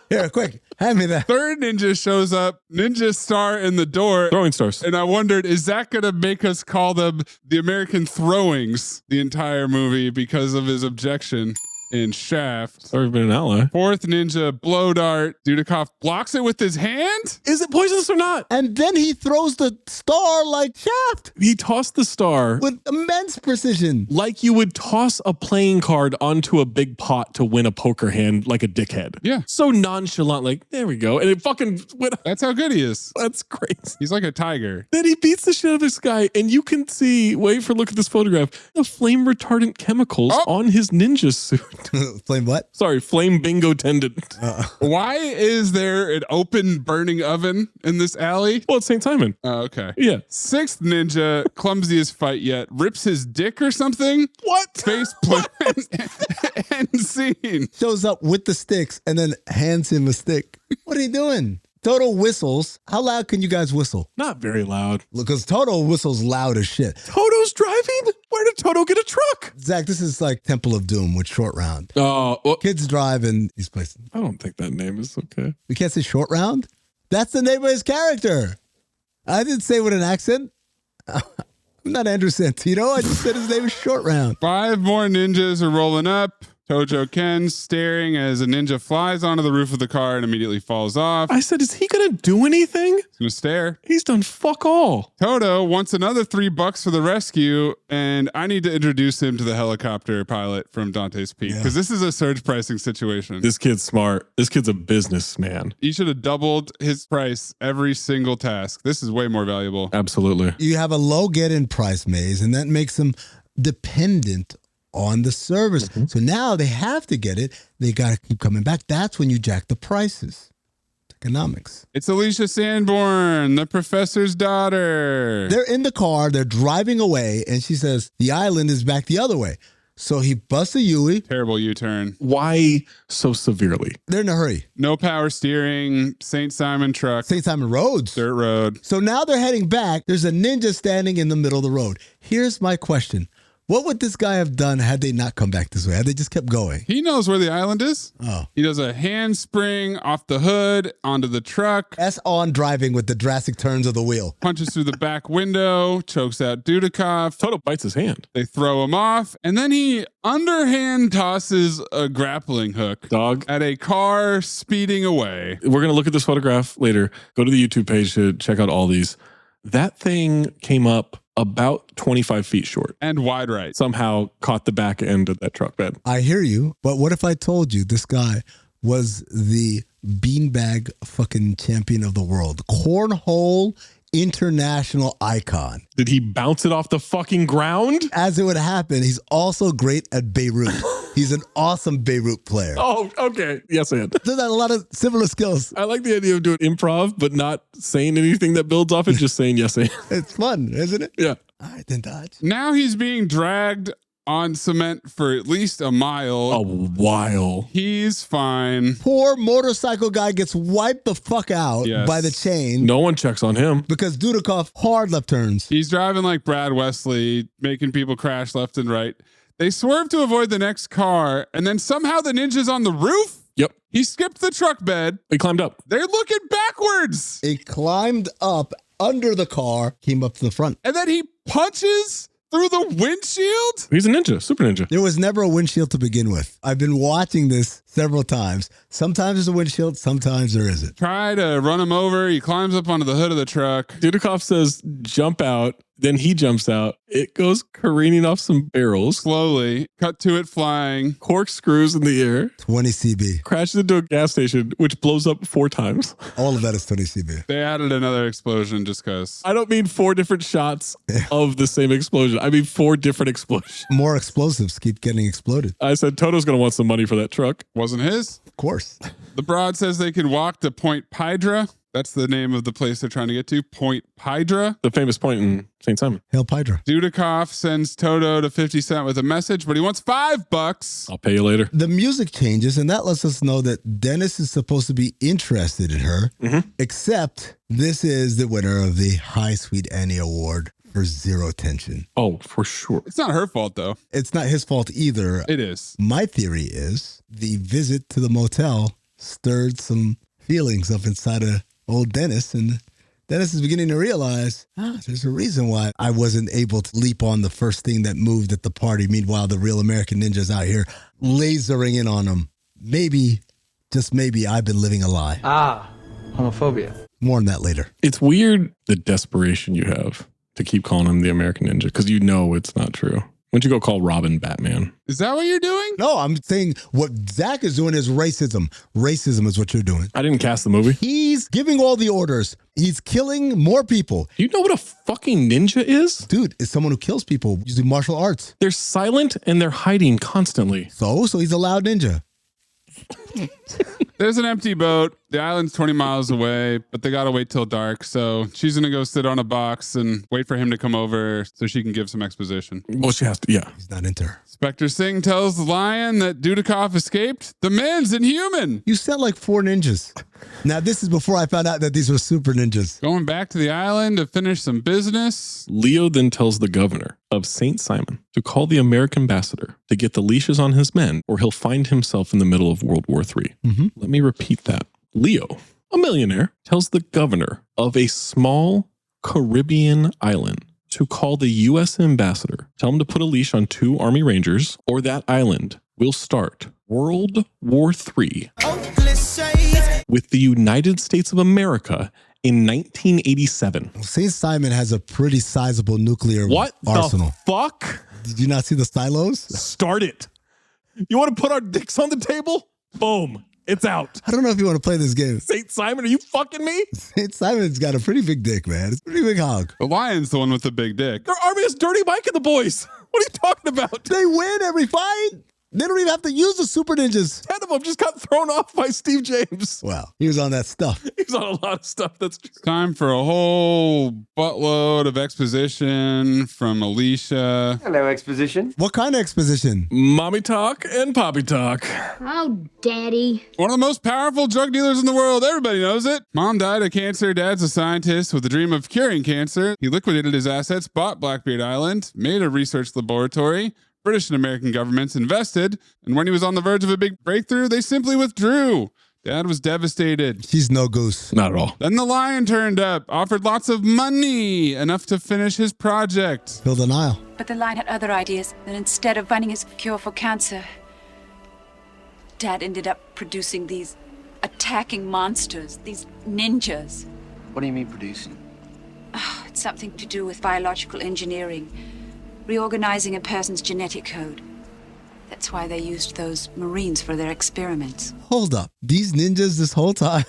Here, quick. Hand me that. Third ninja shows up, ninja star in the door. Throwing stars. And I wondered, is that going to make us call them the American Throwings the entire movie because of his objection in Shaft? It's already been an ally. Fourth ninja, blow dart. Dudikoff blocks it with his hand? Is it poisonous or not? And then he throws the star like Shaft. He tossed the star with immense precision. Like you would toss a playing card onto a big pot to win a poker hand like a dickhead. Yeah. So nonchalant, like, there we go. And it fucking went. That's how good he is. That's crazy. He's like a tiger. Then he beats the shit out of this guy, and you can see, wait for a look at this photograph, the flame retardant chemicals on his ninja suit. Flame what? Sorry, flame bingo tendant. Why is there an open burning oven in this alley? Well, it's St. Simon. Oh, okay. Yeah. Sixth ninja, clumsiest fight yet, rips his dick or something. What? Face plant and scene. Shows up with the sticks and then hands him a stick. What are you doing? Toto whistles. How loud can you guys whistle? Not very loud. Because Toto whistles loud as shit. Toto's driving? Where did Toto get a truck? Zach, this is like Temple of Doom with Short Round. Oh, well, Kids drive in these places. I don't think that name is okay. We can't say Short Round? That's the name of his character. I didn't say with an accent. I'm not Andrew Santino. I just said his name is Short Round. 5 more ninjas are rolling up. Tojo Ken staring as a ninja flies onto the roof of the car and immediately falls off. I said, is he going to do anything? He's going to stare. He's done fuck all. Toto wants another $3 for the rescue, and I need to introduce him to the helicopter pilot from Dante's Peak because this is a surge pricing situation. This kid's smart. This kid's a businessman. He should have doubled his price every single task. This is way more valuable. Absolutely. You have a low get-in price, Maze, and that makes them dependent on the service. So now they have to get it. They got to keep coming back. That's when you jack the prices. Economics. It's Alicia Sanborn, the professor's daughter. They're in the car. They're driving away. And she says, the island is back the other way. So he busts a Yui. Terrible U-turn. Why so severely? They're in a hurry. No power steering. St. Simon truck. St. Simon roads. Dirt road. So now they're heading back. There's a ninja standing in the middle of the road. Here's my question. What would this guy have done had they not come back this way? Had they just kept going? He knows where the island is. Oh. He does a handspring off the hood onto the truck. S on driving with the drastic turns of the wheel. Punches through the back window, chokes out Dudikoff. Toto bites his hand. They throw him off, and then he underhand tosses a grappling hook at a car speeding away. We're going to look at this photograph later. Go to the YouTube page to check out all these. That thing came up about 25 feet short. And wide right. Somehow caught the back end of that truck bed. I hear you, but what if I told you this guy was the beanbag fucking champion of the world? Cornhole international icon. Did he bounce it off the fucking ground? As it would happen, he's also great at Beirut. He's an awesome Beirut player. Oh, okay. Yes, and. There's a lot of similar skills. I like the idea of doing improv, but not saying anything that builds off it, just saying yes, and. It's fun, isn't it? Yeah. All right, then dodge. Now he's being dragged on cement for at least a mile. A while. He's fine. Poor motorcycle guy gets wiped the fuck out by the chain. No one checks on him. Because Dudikoff hard left turns. He's driving like Brad Wesley, making people crash left and right. They swerve to avoid the next car, and then somehow the ninja's on the roof. Yep. He skipped the truck bed. He climbed up. They're looking backwards. He climbed up under the car, came up to the front. And then he punches through the windshield? He's a ninja, super ninja. There was never a windshield to begin with. I've been watching this several times. Sometimes there's a windshield, sometimes there isn't. Try to run him over. He climbs up onto the hood of the truck. Dudikoff says, jump out. Then he jumps out. It goes careening off some barrels. Slowly. Cut to it flying. Corkscrews in the air. 20 CB. Crashes into a gas station, which blows up 4 times. All of that is 20 CB. They added another explosion just because. I don't mean 4 different shots of the same explosion. I mean 4 different explosions. More explosives keep getting exploded. I said Toto's going to want some money for that truck. Wasn't his? Of course. The broad says they can walk to Point Pydra. That's the name of the place they're trying to get to. Point Pydra. The famous point in St. Simon. Hail Pydra. Dudikoff sends Toto to 50 Cent with a message, but he wants $5. I'll pay you later. The music changes, and that lets us know that Dennis is supposed to be interested in her, except this is the winner of the High Sweet Annie Award for zero tension. Oh, for sure. It's not her fault, though. It's not his fault either. It is. My theory is the visit to the motel stirred some feelings up inside of old Dennis, and Dennis is beginning to realize, there's a reason why I wasn't able to leap on the first thing that moved at the party. Meanwhile, the real American ninja's out here lasering in on him. Maybe, just maybe, I've been living a lie. Homophobia. More on that later. It's weird the desperation you have to keep calling him the American Ninja because you know it's not true. Why don't you go call Robin Batman? Is that what you're doing? No, I'm saying what Zach is doing is racism. Racism is what you're doing. I didn't cast the movie. He's giving all the orders. He's killing more people. You know what a fucking ninja is? Dude, it's someone who kills people using martial arts. They're silent and they're hiding constantly. So he's a loud ninja. There's an empty boat. The island's 20 miles away, but they got to wait till dark. So she's going to go sit on a box and wait for him to come over so she can give some exposition. Well, she has to, yeah. He's not into her. Inspector Singh tells the lion that Dudikoff escaped. The man's inhuman. You sent like 4 ninjas. Now, this is before I found out that these were super ninjas. Going back to the island to finish some business. Leo then tells the governor of St. Simon to call the American ambassador to get the leashes on his men or he'll find himself in the middle of World War III. Mm-hmm. Let me repeat that. Leo, a millionaire, tells the governor of a small Caribbean island to call the U.S. ambassador, tell him to put a leash on 2 Army Rangers or that island will start World War III with the United States of America in 1987. St. Simon has a pretty sizable nuclear arsenal. The fuck? Did you not see the silos? Start it. You want to put our dicks on the table? Boom. It's out. I don't know if you want to play this game. St. Simon, are you fucking me? St. Simon's got a pretty big dick, man. It's a pretty big hog. The lion's the one with the big dick. Their army is Dirty Mike and the boys. What are you talking about? They win every fight. They don't even have to use the super ninjas. 10 of them just got thrown off by Steve James. Wow. He was on that stuff. He's on a lot of stuff. That's true. Time for a whole buttload of exposition from Alicia. Hello, exposition. What kind of exposition? Mommy talk and poppy talk. Oh, Daddy. One of the most powerful drug dealers in the world. Everybody knows it. Mom died of cancer. Dad's a scientist with a dream of curing cancer. He liquidated his assets, bought Blackbeard Island, made a research laboratory. British and American governments invested, and when he was on the verge of a big breakthrough, they simply withdrew. Dad was devastated. He's no goose. Not at all. Then the lion turned up, offered lots of money, enough to finish his project. He'll denial. But the lion had other ideas. That instead of finding his cure for cancer, Dad ended up producing these attacking monsters, these ninjas. What do you mean producing? Oh, it's something to do with biological engineering. Reorganizing a person's genetic code. That's why they used those Marines for their experiments. Hold up. These ninjas this whole time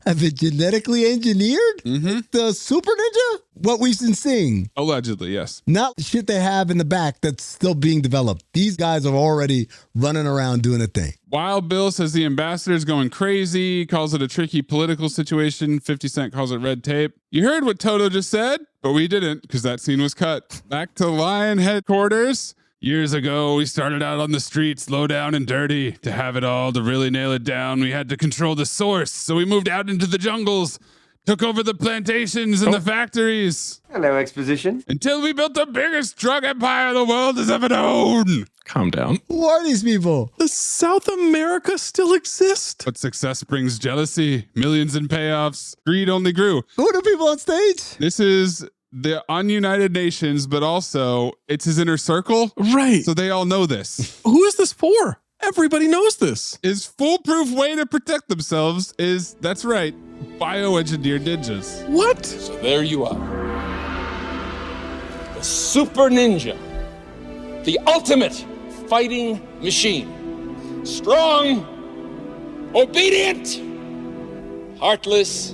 have been genetically engineered? Mm-hmm. The super ninja? What we've been seeing. Allegedly, yes. Not shit they have in the back that's still being developed. These guys are already running around doing a thing. Wild Bill says the ambassador's going crazy, calls it a tricky political situation. 50 Cent calls it red tape. You heard what Toto just said, but we didn't because that scene was cut. Back to Lion headquarters. Years ago, we started out on the streets, low down and dirty. To have it all, to really nail it down, we had to control the source. So we moved out into the jungles, took over the plantations and the factories. Hello, exposition. Until we built the biggest drug empire the world has ever known. Calm down. Who are these people? Does South America still exist? But success brings jealousy, millions in payoffs. Greed only grew. Who are the people on stage? This is the ununited nations, but also it's his inner circle. Right. So they all know this. Who is this for? Everybody knows this. His foolproof way to protect themselves is, that's right, bioengineered ninjas. What? So there you are. The super ninja. The ultimate fighting machine. Strong, obedient, heartless,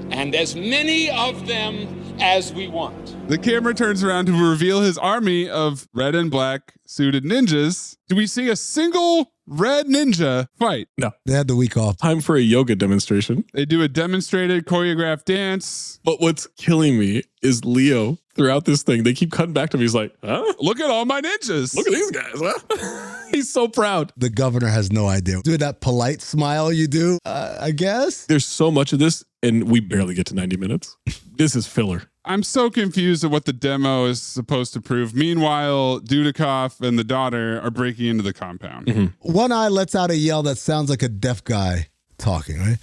and as many of them as we want. The camera turns around to reveal his army of red and black suited ninjas. Do we see a single red ninja fight? No. They had the week off. Time for a yoga demonstration. They do a demonstrated choreographed dance. But what's killing me is Leo throughout this thing. They keep cutting back to me. He's like, huh? Look at all my ninjas. Look at these guys, huh? He's so proud. The governor has no idea. Do that polite smile you do, I guess. There's so much of this, and we barely get to 90 minutes. This is filler. I'm so confused at what the demo is supposed to prove. Meanwhile, Dudikoff and the daughter are breaking into the compound. One eye lets out a yell that sounds like a deaf guy talking, right?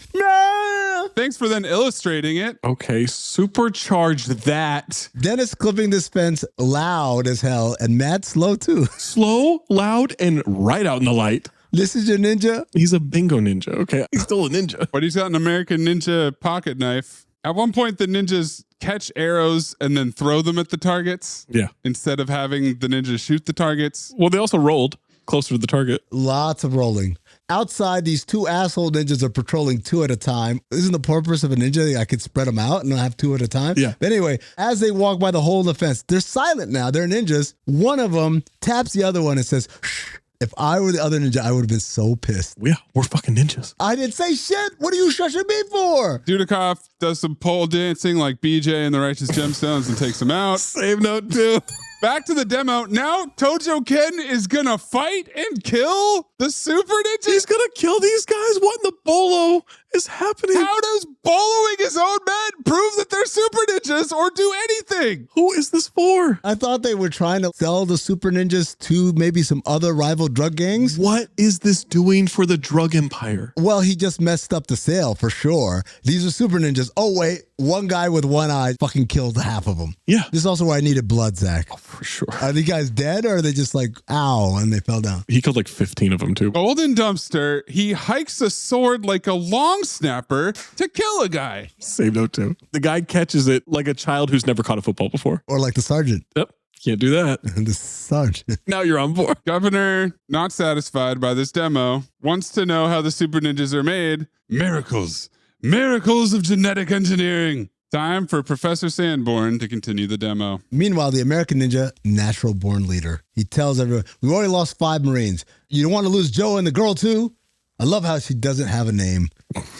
Thanks for then illustrating it. Okay, supercharge that. Dennis clipping this fence loud as hell and mad slow too. Slow, loud, and right out in the light. This is your ninja? He's a bingo ninja. Okay, he's still a ninja. But he's got an American Ninja pocket knife. At one point, the ninjas catch arrows and then throw them at the targets. Yeah. Instead of having the ninjas shoot the targets. Well, they also rolled closer to the target. Lots of rolling. Outside, these two asshole ninjas are patrolling 2 at a time. Isn't the purpose of a ninja I could spread them out and have 2 at a time? Yeah. But anyway, as they walk by the hole in the fence, they're silent now. They're ninjas. One of them taps the other one and says, shh. If I were the other ninja, I would have been so pissed. Yeah, we're fucking ninjas. I didn't say shit. What are you shushing me for? Dudikoff does some pole dancing like BJ and the Righteous Gemstones and takes him out. Save note too. Back to the demo. Now Tojo Ken is gonna fight and kill the super ninjas. He's gonna kill these guys? What in the bolo is happening? How does boloing his own men prove that they're super ninjas or do anything? Who is this for? I thought they were trying to sell the super ninjas to maybe some other rival drug gangs. What is this doing for the drug empire? Well, he just messed up the sale for sure. These are super ninjas. Oh, wait. One guy with one eye fucking killed half of them. Yeah. This is also where I needed blood, Zach. Oh, for sure. Are these guys dead or are they just like, ow, and they fell down? He killed like 15 of them too. Golden Dumpster, he hikes a sword like a long snapper to kill a guy. Save note too. The guy catches it like a child who's never caught a football before. Or like the sergeant. Yep. Can't do that. The sergeant. Now you're on board. Governor, not satisfied by this demo, wants to know how the super ninjas are made. Miracles. Miracles of genetic engineering. Time for Professor Sanborn to continue the demo. Meanwhile, the American ninja, natural born leader. He tells everyone, we've already lost 5 Marines. You don't want to lose Joe and the girl too? I love how she doesn't have a name.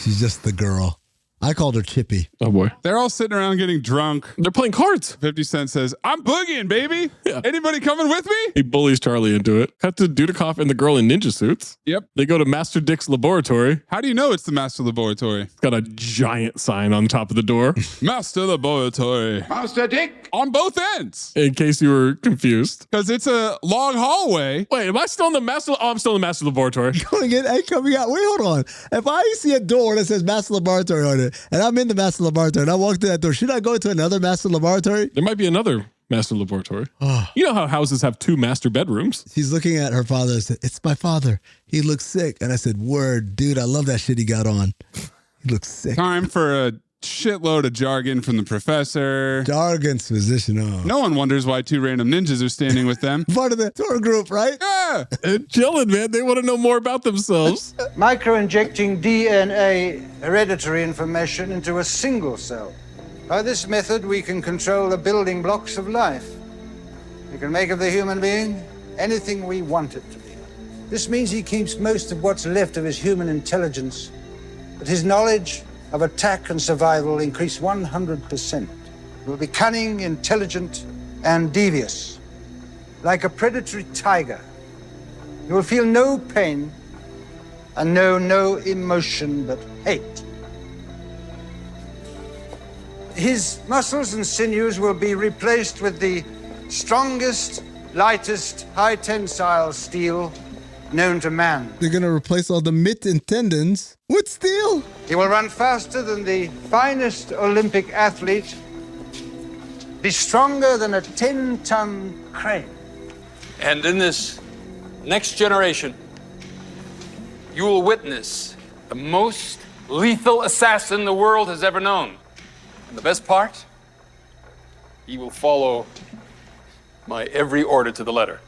She's just the girl. I called her Chippy. Oh boy. They're all sitting around getting drunk. They're playing cards. 50 Cent says, I'm boogieing, baby. Yeah. Anybody coming with me? He bullies Charlie into it. Cut to Dudikoff and the girl in ninja suits. Yep. They go to Master Dick's laboratory. How do you know it's the Master Laboratory? It's got a giant sign on top of the door. Master Laboratory. Master Dick? On both ends. In case you were confused. Because it's a long hallway. Wait, am I still in the Master? Oh, I'm still in the Master Laboratory. Going in and coming out. Wait, hold on. If I see a door that says Master Laboratory on it, and I'm in the Master Laboratory, and I walk through that door, should I go to another Master Laboratory? There might be another Master Laboratory. You know how houses have 2 master bedrooms. She's looking at her father and said, it's my father. He looks sick. And I said, word, dude, I love that shit he got on. He looks sick. Time for a shitload of jargon from the professor. Jargon's physician. Oh. No one wonders why 2 random ninjas are standing with them. Part of the tour group, right? Yeah. Chilling, man. They want to know more about themselves. Micro-injecting DNA hereditary information into a single cell. By this method, we can control the building blocks of life. We can make of the human being anything we want it to be. This means he keeps most of what's left of his human intelligence, but his knowledge of attack and survival increase 100%. He will be cunning, intelligent, and devious. Like a predatory tiger, he will feel no pain and know no emotion but hate. His muscles and sinews will be replaced with the strongest, lightest, high-tensile steel known to man. They're going to replace all the mitt and tendons with steel. He will run faster than the finest Olympic athlete, be stronger than a 10-ton crane. And in this next generation, you will witness the most lethal assassin the world has ever known. And the best part, he will follow my every order to the letter.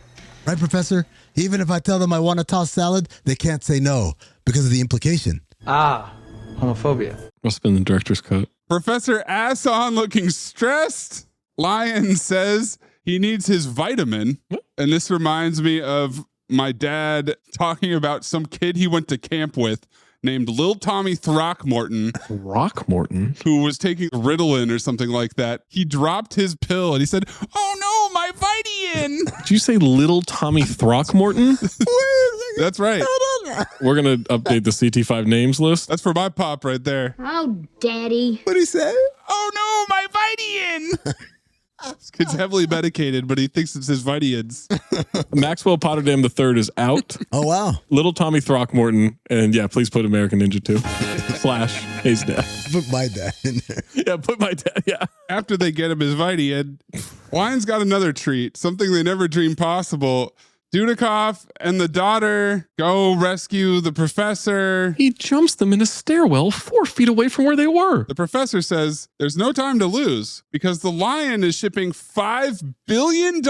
Right, Professor? Even if I tell them I want to toss salad, they can't say no because of the implication. Ah, homophobia. Must have been the director's cut. Professor Asson looking stressed. Lion says he needs his vitamin. And this reminds me of my dad talking about some kid he went to camp with named Lil Tommy Throckmorton. Throckmorton? Who was taking Ritalin or something like that. He dropped his pill and he said, oh no, my Vitian. Did you say Little Tommy Throckmorton? That's right. We're going to update the CT5 names list. That's for my pop right there. Oh, Daddy. What'd he say? Oh no, my Vitian. Vitian. This kid's heavily medicated, but he thinks it's his Vitians. Maxwell Potterdam III is out. Oh, wow. Little Tommy Throckmorton. And yeah, please put American Ninja 2. Slash his dad. Put my dad in there. Yeah, put my dad. Yeah. After they get him his Vitian, Lions got another treat, something they never dreamed possible. Dudikoff and the daughter go rescue the professor. He jumps them in a stairwell 4 feet away from where they were. The professor says there's no time to lose because the Lion is shipping $5 billion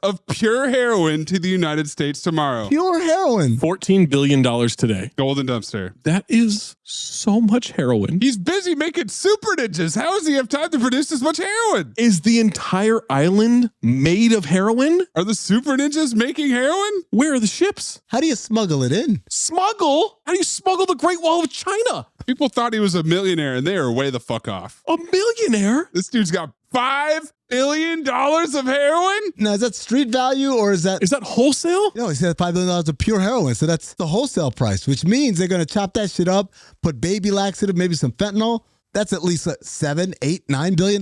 of pure heroin to the United States tomorrow. Pure heroin. $14 billion today. Golden dumpster. That is so much heroin. He's busy making super ninjas. How does he have time to produce this much heroin? Is the entire island made of heroin? Are the super ninjas making heroin? Where are the ships? How do you smuggle it in? Smuggle? How do you smuggle the Great Wall of China? People thought he was a millionaire and they are way the fuck off. A millionaire? This dude's got $5 billion of heroin? Now, is that street value or is that wholesale? No, he said $5 billion of pure heroin. So that's the wholesale price, which means they're going to chop that shit up, put baby laxative, maybe some fentanyl. That's at least $7, $8, $9 billion.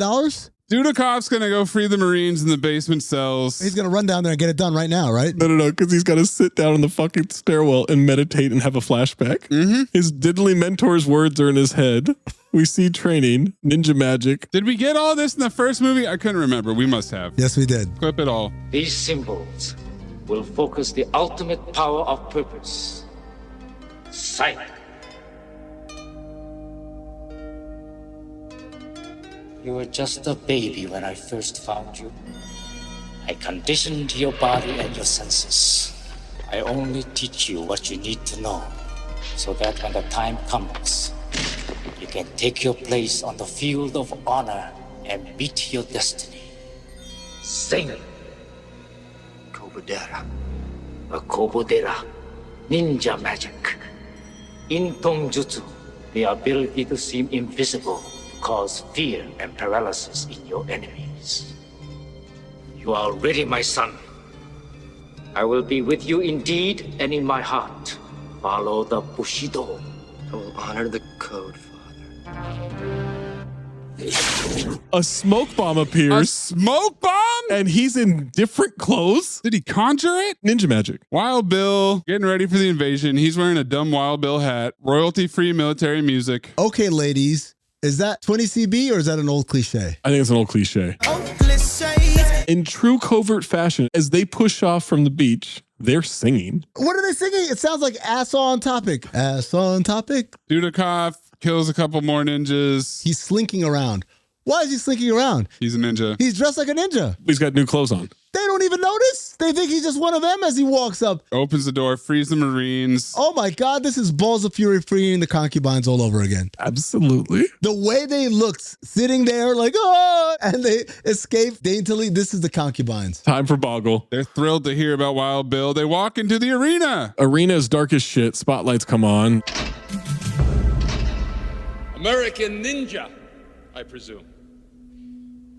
Dudikoff's going to go free the Marines in the basement cells. He's going to run down there and get it done right now, right? No, because he's got to sit down in the fucking stairwell and meditate and have a flashback. Mm-hmm. His diddly mentor's words are in his head. We see training, ninja magic. Did we get all this in the first movie? I couldn't remember. We must have. Yes, we did. Clip it all. These symbols will focus the ultimate power of purpose. Sight. You were just a baby when I first found you. I conditioned your body and your senses. I only teach you what you need to know, so that when the time comes, you can take your place on the field of honor and meet your destiny. Sing. Kobodera. A Kobodera. Ninja magic. Intong Jutsu. The ability to seem invisible. Cause fear and paralysis in your enemies. You are ready, my son. I will be with you in deed and in my heart. Follow the Bushido. I will honor the code, Father. A smoke bomb appears. A smoke bomb? And he's in different clothes. Did he conjure it? Ninja magic. Wild Bill getting ready for the invasion. He's wearing a dumb Wild Bill hat. Royalty-free military music. Okay, ladies. Is that 20 CB or is that an old cliche? I think it's an old cliche. In true covert fashion, as they push off from the beach, they're singing. What are they singing? It sounds like Ass on Topic. Ass on Topic. Dudikoff kills a couple more ninjas. He's slinking around. Why is he slinking around? He's a ninja. He's dressed like a ninja. He's got new clothes on. They don't even notice. They think he's just one of them as he walks up. Opens the door, frees the Marines. Oh my God, this is Balls of Fury freeing the concubines all over again. Absolutely. The way they looked sitting there like, oh, and they escape daintily. This is the concubines. Time for Boggle. They're thrilled to hear about Wild Bill. They walk into the arena. Arena is dark as shit. Spotlights come on. American Ninja, I presume.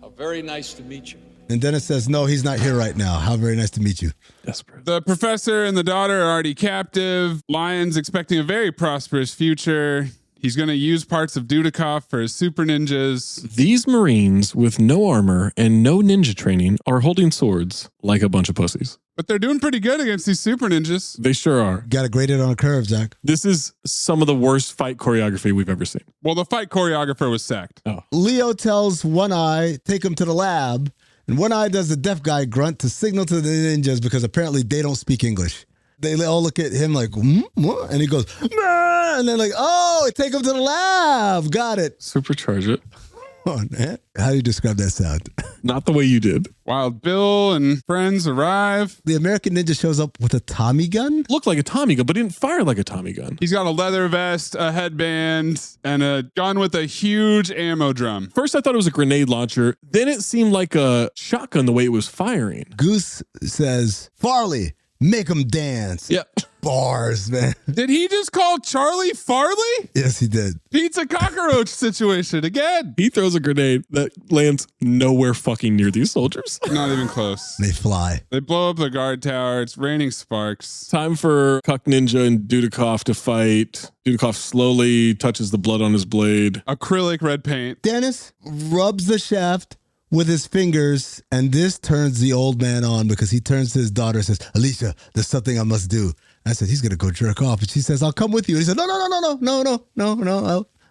How very nice to meet you. And Dennis says, no, he's not here right now. How very nice to meet you. Desperate. The professor and the daughter are already captive. Lion's expecting a very prosperous future. He's going to use parts of Dudikoff for his super ninjas. These Marines with no armor and no ninja training are holding swords like a bunch of pussies. But they're doing pretty good against these super ninjas. They sure are. Got to grade it on a curve, Zach. This is some of the worst fight choreography we've ever seen. Well, the fight choreographer was sacked. Oh. Leo tells One Eye, take him to the lab. And One Eye does the deaf guy grunt to signal to the ninjas because apparently they don't speak English. They all look at him like, what? And he goes, nah! And they're like, oh, take him to the lab. Got it. Supercharge it. Oh, man. How do you describe that sound? Not the way you did. Wild Bill and friends arrive. The American Ninja shows up with a Tommy gun? Looked like a Tommy gun, but didn't fire like a Tommy gun. He's got a leather vest, a headband, and a gun with a huge ammo drum. First, I thought it was a grenade launcher. Then it seemed like a shotgun the way it was firing. Goose says, Farley, make him dance. Yep. Bars, man. Did he just call Charlie Farley? Yes, he did. Pizza cockroach situation again. He throws a grenade that lands nowhere fucking near these soldiers. Not even close. They fly. They blow up the guard tower. It's raining sparks. Time for Cuck Ninja and Dudikoff to fight. Dudikoff slowly touches the blood on his blade. Acrylic red paint. Dennis rubs the shaft with his fingers, and this turns the old man on because he turns to his daughter and says, Alicia, there's something I must do. I said, he's going to go jerk off. And she says, I'll come with you. And he said, no.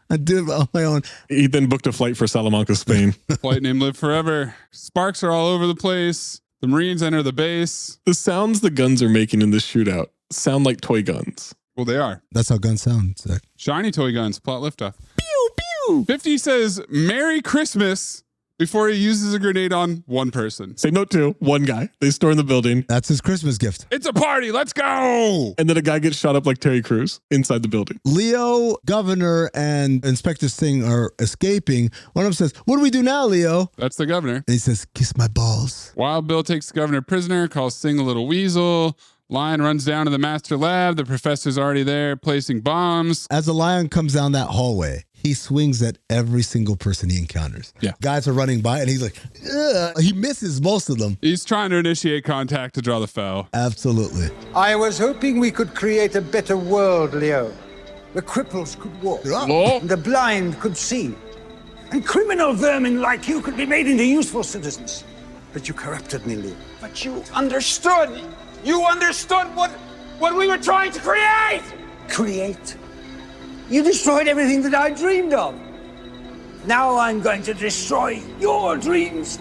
I'll do it on my own. He then booked a flight for Salamanca, Spain. Flight name Live Forever. Sparks are all over the place. The Marines enter the base. The sounds the guns are making in this shootout sound like toy guns. Well, they are. That's how guns sound, Zach. Shiny toy guns. Plot liftoff. Pew, pew. 50 says, Merry Christmas, before he uses a grenade on one person. Say no to one guy. They storm the building. That's his Christmas gift. It's a party. Let's go. And then a guy gets shot up like Terry Crews inside the building. Leo, Governor, and Inspector Singh are escaping. One of them says, what do we do now, Leo? That's the governor. And he says, kiss my balls. Wild Bill takes the governor prisoner, calls Singh a little weasel. Lion runs down to the master lab. The professor's already there placing bombs. As the lion comes down that hallway, he swings at every single person he encounters. Yeah. Guys are running by, and he's like, ugh. He misses most of them. He's trying to initiate contact to draw the foul. Absolutely. I was hoping we could create a better world, Leo. The cripples could walk, and the blind could see, and criminal vermin like you could be made into useful citizens. But you corrupted me, Leo. But you understood. You understood what we were trying to create. Create? You destroyed everything that I dreamed of. Now I'm going to destroy your dreams.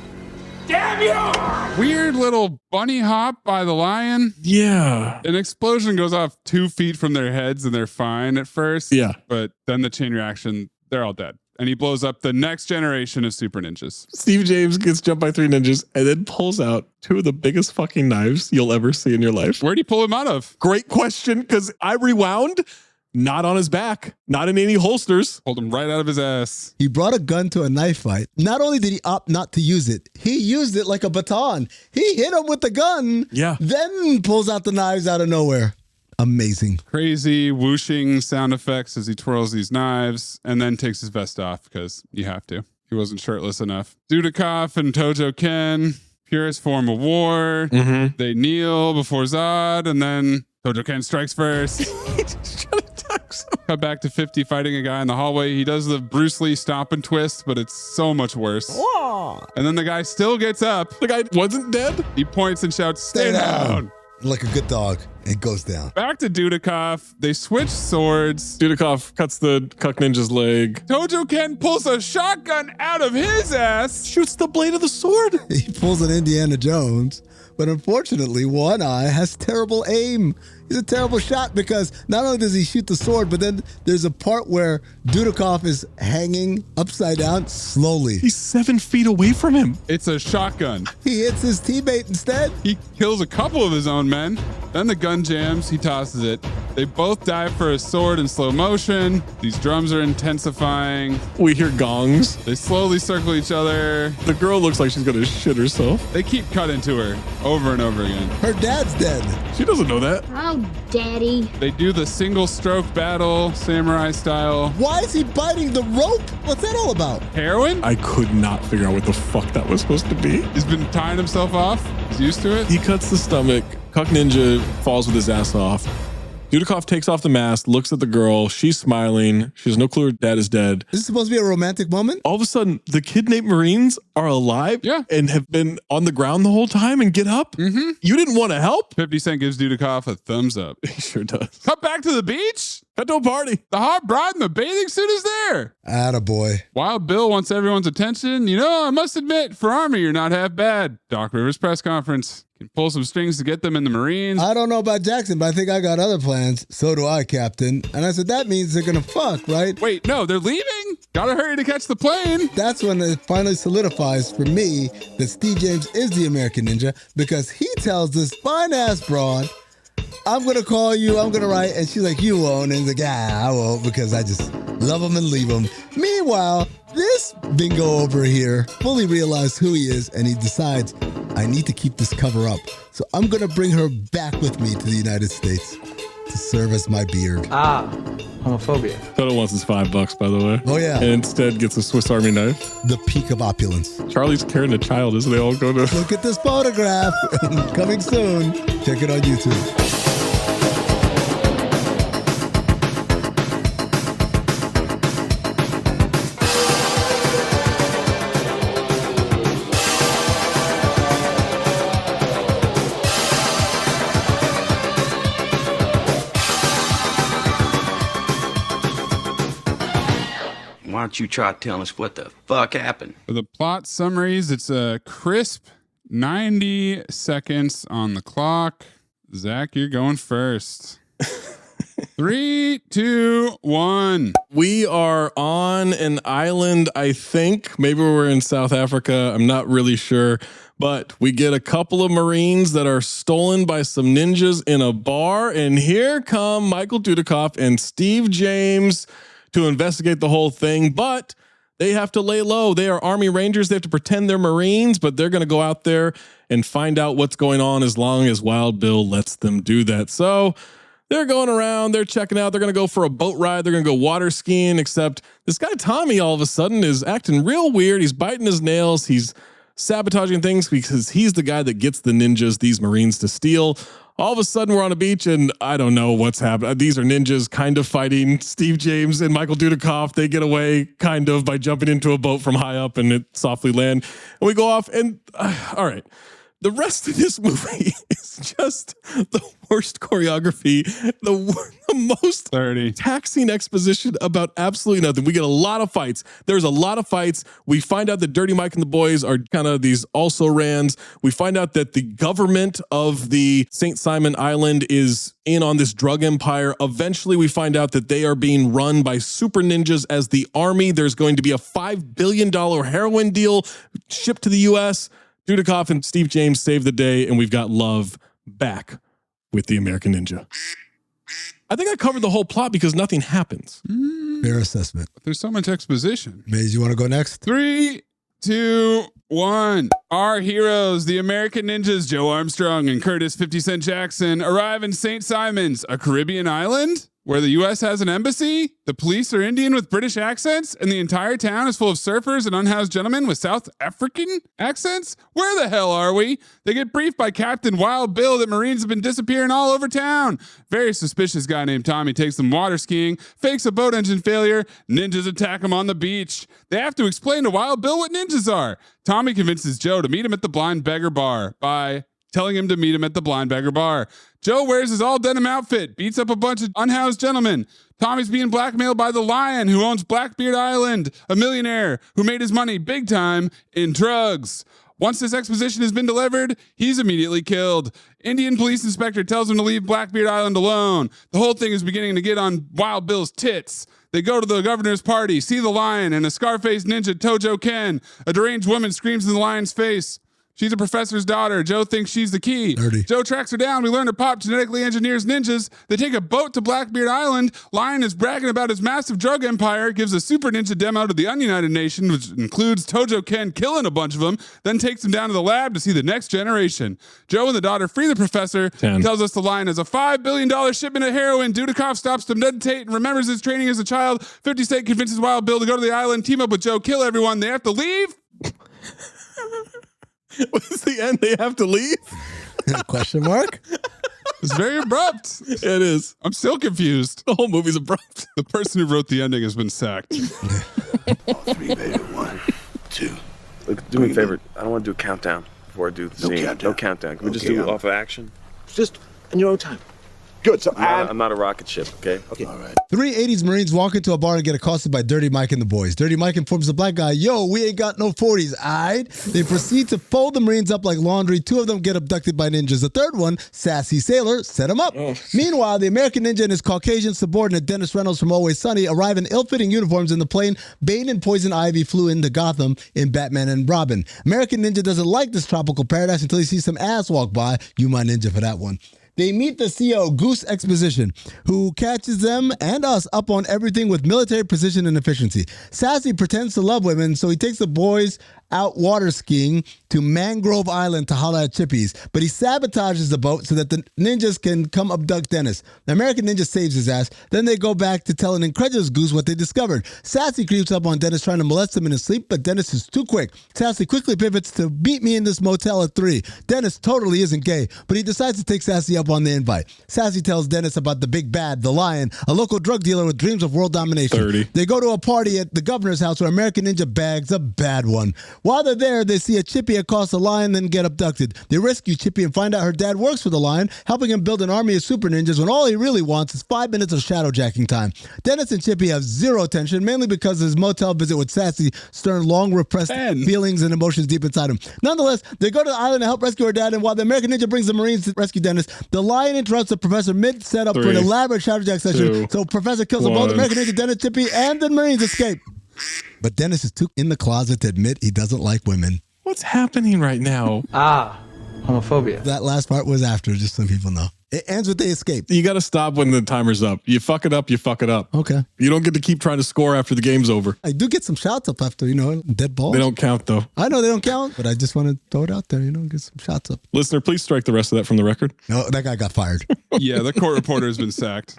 Damn you! Weird little bunny hop by the lion. Yeah. An explosion goes off 2 feet from their heads and they're fine at first. Yeah. But then the chain reaction, they're all dead. And he blows up the next generation of super ninjas. Steve James gets jumped by 3 ninjas and then pulls out 2 of the biggest fucking knives you'll ever see in your life. Where'd he pull him out of? Great question, because I rewound. Not on his back, not in any holsters. Pulled him right out of his ass. He brought a gun to a knife fight. Not only did he opt not to use it, he used it like a baton. He hit him with the gun. Yeah. Then pulls out the knives out of nowhere. Amazing. Crazy whooshing sound effects as he twirls these knives and then takes his vest off because you have to. He wasn't shirtless enough. Dudikoff and Tojo Ken, purest form of war. Mm-hmm. They kneel before Zod and then Tojo Ken strikes first. Cut back to 50 fighting a guy in the hallway. He does the Bruce Lee stop and twist, but it's so much worse. Whoa. And then the guy still gets up. The guy wasn't dead. He points and shouts, "Stay down!" Like a good dog. It goes down. Back to Dudikoff. They switch swords. Dudikoff cuts the Cuck Ninja's leg. Tojo Ken pulls a shotgun out of his ass. Shoots the blade of the sword. He pulls an Indiana Jones. But unfortunately, One Eye has terrible aim. He's a terrible shot because not only does he shoot the sword, but then there's a part where Dudikoff is hanging upside down slowly. He's 7 feet away from him. It's a shotgun. He hits his teammate instead. He kills a couple of his own men. Then the gun jams. He tosses it. They both dive for a sword in slow motion. These drums are intensifying. We hear gongs. They slowly circle each other. The girl looks like she's going to shit herself. They keep cutting to her over and over again. Her dad's dead. She doesn't know that. Oh, Daddy. They do the single stroke battle, samurai style. Why is he biting the rope? What's that all about? Heroin? I could not figure out what the fuck that was supposed to be. He's been tying himself off. He's used to it. He cuts the stomach. Cuck Ninja falls with his ass off. Dudikoff takes off the mask, looks at the girl. She's smiling. She has no clue her dad is dead. Is this supposed to be a romantic moment? All of a sudden, the kidnapped Marines are alive and have been on the ground the whole time and get up. Mm-hmm. You didn't want to help? 50 Cent gives Dudikoff a thumbs up. He sure does. Cut back to the beach. Cut to a party. The hot bride in the bathing suit is there. Attaboy. Wild Bill wants everyone's attention. You know, I must admit, for Army, you're not half bad. Doc Rivers press conference. Can pull some strings to get them in the Marines. I don't know about Jackson, but I think I got other plans. So do I, Captain. And I said, that means they're going to fuck, right? Wait, no, they're leaving. Gotta hurry to catch the plane. That's when it finally solidifies for me that Steve James is the American Ninja because he tells this fine-ass broad, I'm going to call you, I'm going to write. And she's like, you won't. And he's like, I won't because I just love him and leave him. Meanwhile, this bingo over here fully realized who he is and he decides, I need to keep this cover up. So I'm going to bring her back with me to the United States. to serve as my beard. Homophobia. Toto wants his $5, by the way. Oh, yeah. And instead gets a Swiss Army knife. The peak of opulence. Charlie's carrying a child as they all go to... Look at this photograph. Coming soon. Check it on YouTube. Why don't you try telling us what the fuck happened? For the plot summaries, it's a crisp 90 seconds on the clock. Zach, you're going first. 3, 2, 1. We are on an island, I think. Maybe we're in South Africa. I'm not really sure. But we get a couple of Marines that are stolen by some ninjas in a bar. And here come Michael Dudikoff and Steve James to investigate the whole thing, but they have to lay low. They are Army Rangers. They have to pretend they're Marines, but they're going to go out there and find out what's going on as long as Wild Bill lets them do that. So they're going around, they're checking out, they're going to go for a boat ride, they're going to go water skiing, except this guy Tommy all of a sudden is acting real weird. He's biting his nails. He's sabotaging things because he's the guy that gets the ninjas, these Marines, to steal. All of a sudden, we're on a beach, and I don't know what's happening. These are ninjas kind of fighting Steve James and Michael Dudikoff. They get away kind of by jumping into a boat from high up, and it softly land. And we go off, and all right. The rest of this movie is just the worst choreography, the most 30 taxing exposition about absolutely nothing. We get a lot of fights. There's a lot of fights. We find out that Dirty Mike and the boys are kind of these also-rans. We find out that the government of the St. Simon Island is in on this drug empire. Eventually, we find out that they are being run by super ninjas as the army. There's going to be a $5 billion heroin deal shipped to the U.S., Dudikoff and Steve James save the day, and we've got love back with the American Ninja. I think I covered the whole plot because nothing happens. Fair assessment. There's so much exposition. Maze, you want to go next? 3, 2, 1. Our heroes, the American Ninjas, Joe Armstrong and Curtis 50 Cent Jackson, arrive in St. Simon's, a Caribbean island where the U.S. has an embassy, the police are Indian with British accents, and the entire town is full of surfers and unhoused gentlemen with South African accents? Where the hell are we? They get briefed by Captain Wild Bill that Marines have been disappearing all over town. Very suspicious guy named Tommy takes them water skiing, fakes a boat engine failure, ninjas attack him on the beach. They have to explain to Wild Bill what ninjas are. Tommy convinces Joe to meet him at the Blind Beggar Bar by telling him to meet him at the Blind Beggar Bar. Joe wears his all denim outfit, beats up a bunch of unhoused gentlemen. Tommy's being blackmailed by the Lion, who owns Blackbeard Island, a millionaire who made his money big time in drugs. Once this exposition has been delivered, he's immediately killed. Indian police inspector tells him to leave Blackbeard Island alone. The whole thing is beginning to get on Wild Bill's tits. They go to the governor's party, see the Lion and a scar-faced ninja, Tojo Ken. A deranged woman screams in the Lion's face. She's a professor's daughter. Joe thinks she's the key. Dirty. Joe tracks her down. We learn her pop genetically engineers ninjas. They take a boat to Blackbeard Island. Lion is bragging about his massive drug empire, gives a super ninja demo to the ununited nation, which includes Tojo Ken killing a bunch of them, then takes him down to the lab to see the next generation. Joe and the daughter free the professor. 10. Tells us the Lion has a $5 billion shipment of heroin. Dudikoff stops to meditate and remembers his training as a child. 50 Cent convinces Wild Bill to go to the island, team up with Joe, kill everyone. They have to leave. What's the end? They have to leave? Question mark? It's very abrupt. It is. I'm still confused. The whole movie's abrupt. The person who wrote the ending has been sacked. 3, baby. 1, 2. Look, do me a favor. I don't want to do a countdown before I do the scene. Countdown. No countdown. Can we just Okay, do it off of action? Just in your own time. Good. So I'm not a rocket ship, okay? Okay. All right. 3 80s Marines walk into a bar and get accosted by Dirty Mike and the boys. Dirty Mike informs the black guy, yo, we ain't got no 40s, aight? They proceed to fold the Marines up like laundry. 2 of them get abducted by ninjas. The third one, Sassy Sailor, set him up. Meanwhile, the American Ninja and his Caucasian subordinate, Dennis Reynolds from Always Sunny, arrive in ill-fitting uniforms in the plane. Bane and Poison Ivy flew into Gotham in Batman and Robin. American Ninja doesn't like this tropical paradise until he sees some ass walk by. You my ninja for that one. They meet the CEO, Goose Exposition, who catches them and us up on everything with military precision and efficiency. Sassy pretends to love women, so he takes the boys out water skiing to Mangrove Island to holler at chippies, but he sabotages the boat so that the ninjas can come abduct Dennis. The American ninja saves his ass. Then they go back to tell an incredulous goose what they discovered. Sassy creeps up on Dennis trying to molest him in his sleep, but Dennis is too quick. Sassy quickly pivots to meet me in this motel at 3. Dennis totally isn't gay, but he decides to take Sassy up on the invite. Sassy tells Dennis about the big bad, the Lion, a local drug dealer with dreams of world domination. 30. They go to a party at the governor's house where American Ninja bags a bad one. While they're there, they see a Chippy accost the Lion, then get abducted. They rescue Chippy and find out her dad works for the Lion, helping him build an army of super ninjas when all he really wants is 5 minutes of shadowjacking time. Dennis and Chippy have zero tension, mainly because his motel visit with Sassy stirred long repressed feelings and emotions deep inside him. Nonetheless, they go to the island to help rescue her dad, and while the American Ninja brings the Marines to rescue Dennis, the Lion interrupts the professor mid-setup for an elaborate shadowjack session, so Professor kills them both. American Ninja, Dennis, Chippy, and the Marines escape. But Dennis is too in the closet to admit he doesn't like women. What's happening right now? Homophobia. That last part was after, just so people know. It ends with they escape. You got to stop when the timer's up. You fuck it up, you fuck it up. Okay. You don't get to keep trying to score after the game's over. I do get some shouts up after, dead balls. They don't count, though. I know they don't count, but I just want to throw it out there, get some shots up. Listener, please strike the rest of that from the record. No, that guy got fired. Yeah, the court reporter has been sacked.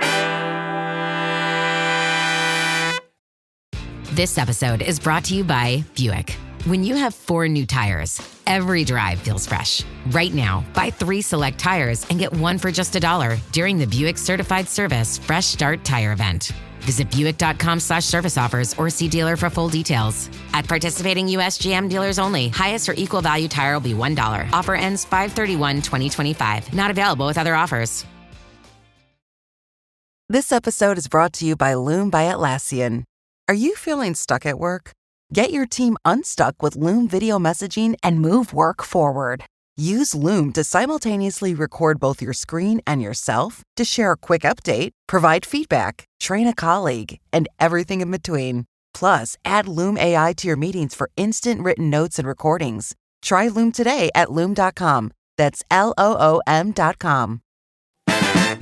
This episode is brought to you by Buick. When you have 4 new tires, every drive feels fresh. Right now, buy 3 select tires and get 1 for just $1 during the Buick Certified Service Fresh Start Tire Event. Visit Buick.com/service offers or see dealer for full details. At participating U.S. GM dealers only, highest or equal value tire will be $1. Offer ends 5/31/2025. Not available with other offers. This episode is brought to you by Loom by Atlassian. Are you feeling stuck at work? Get your team unstuck with Loom video messaging and move work forward. Use Loom to simultaneously record both your screen and yourself to share a quick update, provide feedback, train a colleague, and everything in between. Plus, add Loom AI to your meetings for instant written notes and recordings. Try Loom today at Loom.com. That's LOOM.com.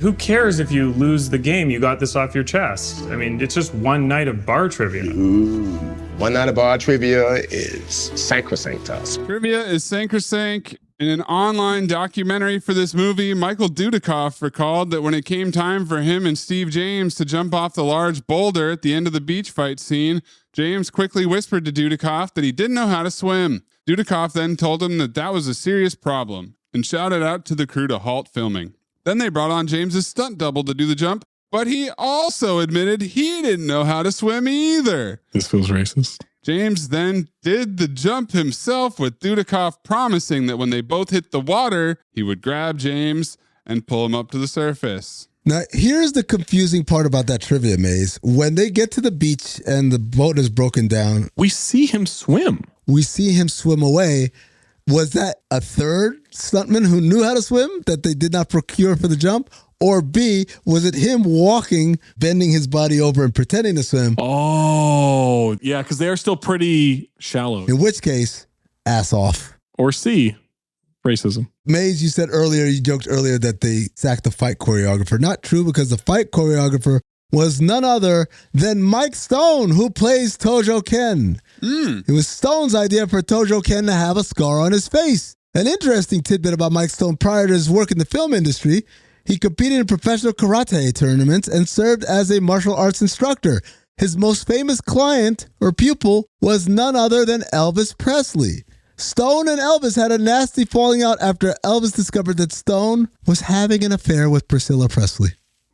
Who cares if you lose the game? You got this off your chest. I mean, it's just one night of bar trivia. Ooh. One night of bar trivia is sacrosanct to us. Trivia is sacrosanct. In an online documentary for this movie, Michael Dudikoff recalled that when it came time for him and Steve James to jump off the large boulder at the end of the beach fight scene, James quickly whispered to Dudikoff that he didn't know how to swim. Dudikoff then told him that was a serious problem and shouted out to the crew to halt filming. Then they brought on James's stunt double to do the jump, but he also admitted he didn't know how to swim either. This feels racist. James then did the jump himself, with Dudikoff promising that when they both hit the water, he would grab James and pull him up to the surface. Now, here's the confusing part about that trivia, Maze. When they get to the beach and the boat is broken down, we see him swim. We see him swim away. Was that a third stuntman who knew how to swim that they did not procure for the jump? Or B, was it him walking, bending his body over and pretending to swim? Oh, yeah, because they're still pretty shallow. In which case, ass off. Or C, racism. Maze, you joked earlier that they sacked the fight choreographer. Not true, because the fight choreographer was none other than Mike Stone, who plays Tojo Ken. It was Stone's idea for Tojo Ken to have a scar on his face. An interesting tidbit about Mike Stone: prior to his work in the film industry, he competed in professional karate tournaments and served as a martial arts instructor. His most famous client or pupil was none other than Elvis Presley. Stone and Elvis had a nasty falling out after Elvis discovered that Stone was having an affair with Priscilla Presley.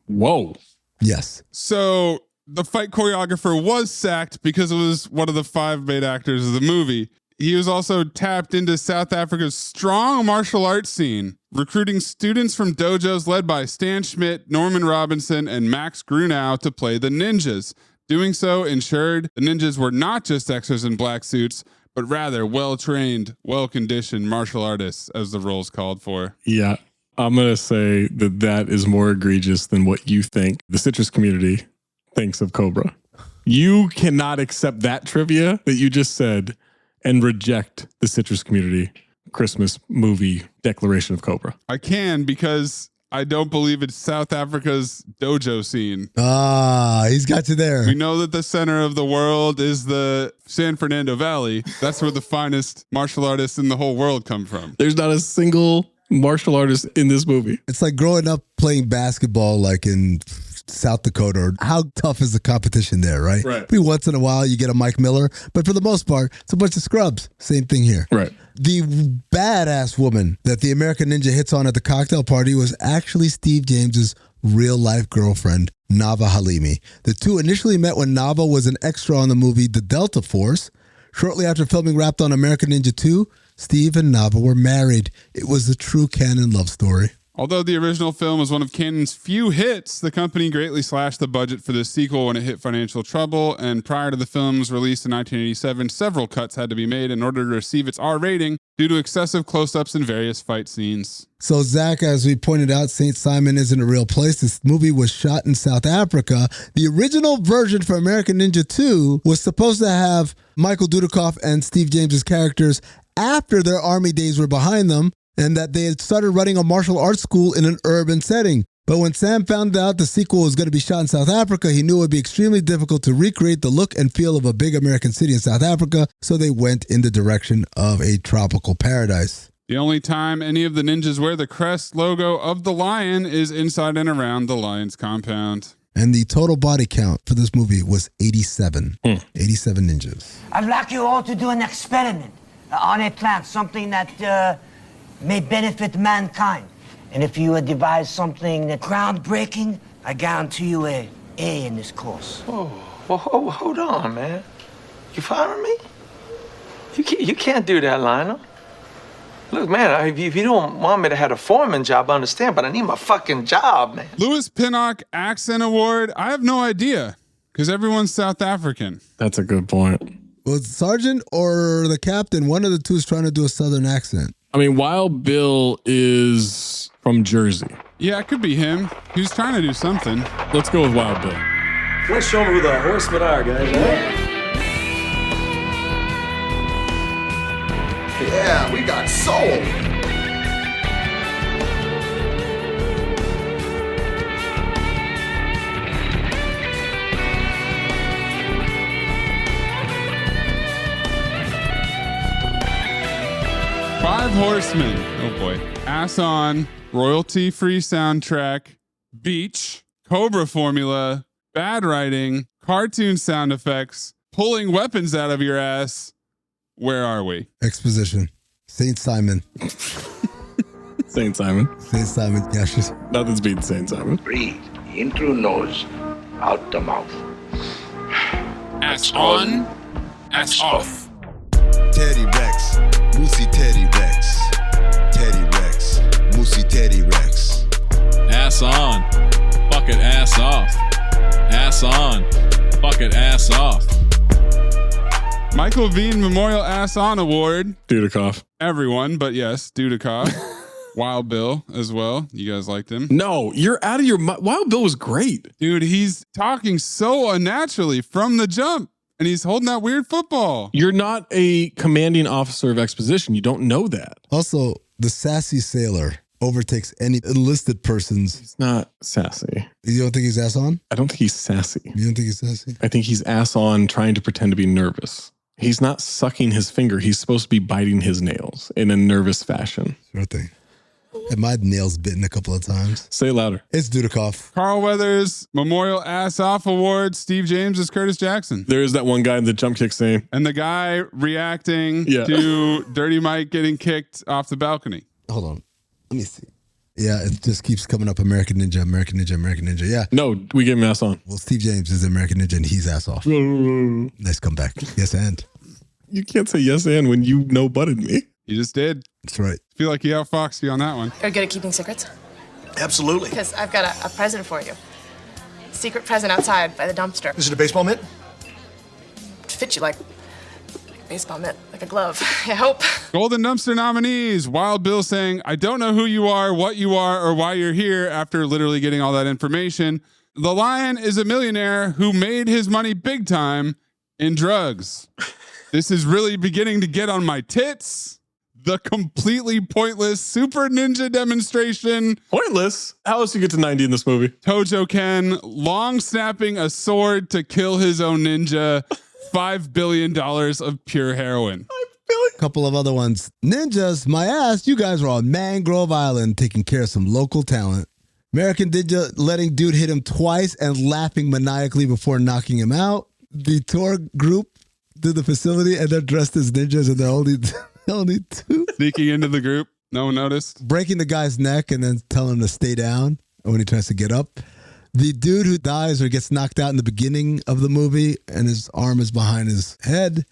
Whoa. Yes. So the fight choreographer was sacked because it was one of the 5 main actors of the movie. He was also tapped into South Africa's strong martial arts scene, recruiting students from dojos led by Stan Schmidt, Norman Robinson, and Max Grunau to play the ninjas. Doing so ensured the ninjas were not just extras in black suits, but rather well-trained, well-conditioned martial artists, as the roles called for. Yeah, I'm going to say that is more egregious than what you think the citrus community thinks of Cobra. You cannot accept that trivia that you just said and reject the citrus community Christmas movie declaration of Cobra. I can, because I don't believe it's South Africa's dojo scene. Ah, he's got you there. We know that the center of the world is the San Fernando Valley. That's where the finest martial artists in the whole world come from. There's not a single martial artist in this movie. It's like growing up playing basketball like in South Dakota. Or how tough is the competition there, right? Right. Every once in a while you get a Mike Miller, but for the most part, it's a bunch of scrubs. Same thing here. Right. The badass woman that the American Ninja hits on at the cocktail party was actually Steve James's real-life girlfriend, Nava Halimi. The two initially met when Nava was an extra on the movie The Delta Force. Shortly after filming wrapped on American Ninja 2, Steve and Nava were married. It was a true canon love story. Although the original film was one of Canon's few hits, the company greatly slashed the budget for this sequel when it hit financial trouble, and prior to the film's release in 1987, several cuts had to be made in order to receive its R rating due to excessive close-ups in various fight scenes. So, Zach, as we pointed out, St. Simon isn't a real place. This movie was shot in South Africa. The original version for American Ninja 2 was supposed to have Michael Dudikoff and Steve James's characters after their army days were behind them, and that they had started running a martial arts school in an urban setting. But when Sam found out the sequel was going to be shot in South Africa, he knew it would be extremely difficult to recreate the look and feel of a big American city in South Africa, so they went in the direction of a tropical paradise. The only time any of the ninjas wear the crest logo of the lion is inside and around the lion's compound. And the total body count for this movie was 87. 87 ninjas. I'd like you all to do an experiment on a plant, something that may benefit mankind. And if you devise something groundbreaking, I guarantee you a A in this course. Oh, well, hold on, man. You following me? You can't do that, Lionel. Look, man, if you don't want me to have a foreman job, I understand, but I need my fucking job, man. Louis Pinnock Accent Award? I have no idea, because everyone's South African. That's a good point. Was the sergeant or the captain, one of the two is trying to do a southern accent? I mean, Wild Bill is from Jersey. Yeah, it could be him. He's trying to do something. Let's go with Wild Bill. Let's show them who the horsemen are, guys. Yeah, we got soul. Five Horsemen. Oh boy. Ass On, royalty-free soundtrack, Beach, Cobra formula, bad writing, cartoon sound effects, pulling weapons out of your ass. Where are we? Exposition. St. Simon. St. Simon. St. Simon. Yeah, she's... Nothing's beating St. Simon. Breathe in through nose, out the mouth. Ass on, ass off. Teddy Rex, Moosey Teddy Rex. Teddy Rex, Moosey Teddy Rex. Ass on, fuck it, ass off. Ass on, fuck it, ass off. Michael Veen Memorial Ass On Award. Dudikoff. Everyone, but yes, Dudikoff. Wild Bill as well. You guys liked him? No, you're out of your mind. Wild Bill was great. Dude, he's talking so unnaturally from the jump. And he's holding that weird football. You're not a commanding officer of exposition. You don't know that. Also, the sassy sailor overtakes any enlisted person's. He's not sassy. You don't think he's ass on? I don't think he's sassy. You don't think he's sassy? I think he's ass on trying to pretend to be nervous. He's not sucking his finger. He's supposed to be biting his nails in a nervous fashion. Sure thing. And my nails bitten a couple of times. Say it louder. It's Dudikoff. Carl Weathers Memorial Ass Off Award. Steve James is Curtis Jackson. There is that one guy in the jump kick scene. And the guy reacting to Dirty Mike getting kicked off the balcony. Hold on. Let me see. Yeah, it just keeps coming up. American Ninja, American Ninja, American Ninja. Yeah. No, we gave him ass on. Well, Steve James is American Ninja and he's ass off. Nice comeback. Yes, and. You can't say yes and when you no-butted me. You just did. That's right. I feel like you outfoxed you on that one. Are you good at keeping secrets? Absolutely. Because I've got a present for you. Secret present outside by the dumpster. Is it a baseball mitt? It fits you like a baseball mitt, like a glove. I hope. Golden Dumpster nominees. Wild Bill saying, I don't know who you are, what you are, or why you're here after literally getting all that information. The Lion is a millionaire who made his money big time in drugs. This is really beginning to get on my tits. the completely pointless super ninja demonstration. Pointless? How else do you get to 90 in this movie? Tojo Ken long snapping a sword to kill his own ninja. $5 billion of pure heroin. A couple of other ones. Ninjas, my ass, you guys were on Mangrove Island taking care of some local talent. American Ninja letting dude hit him twice and laughing maniacally before knocking him out. The tour group to the facility and they're dressed as ninjas and they're only two. Sneaking into the group. No one noticed. Breaking the guy's neck and then telling him to stay down when he tries to get up. The dude who dies or gets knocked out in the beginning of the movie and his arm is behind his head.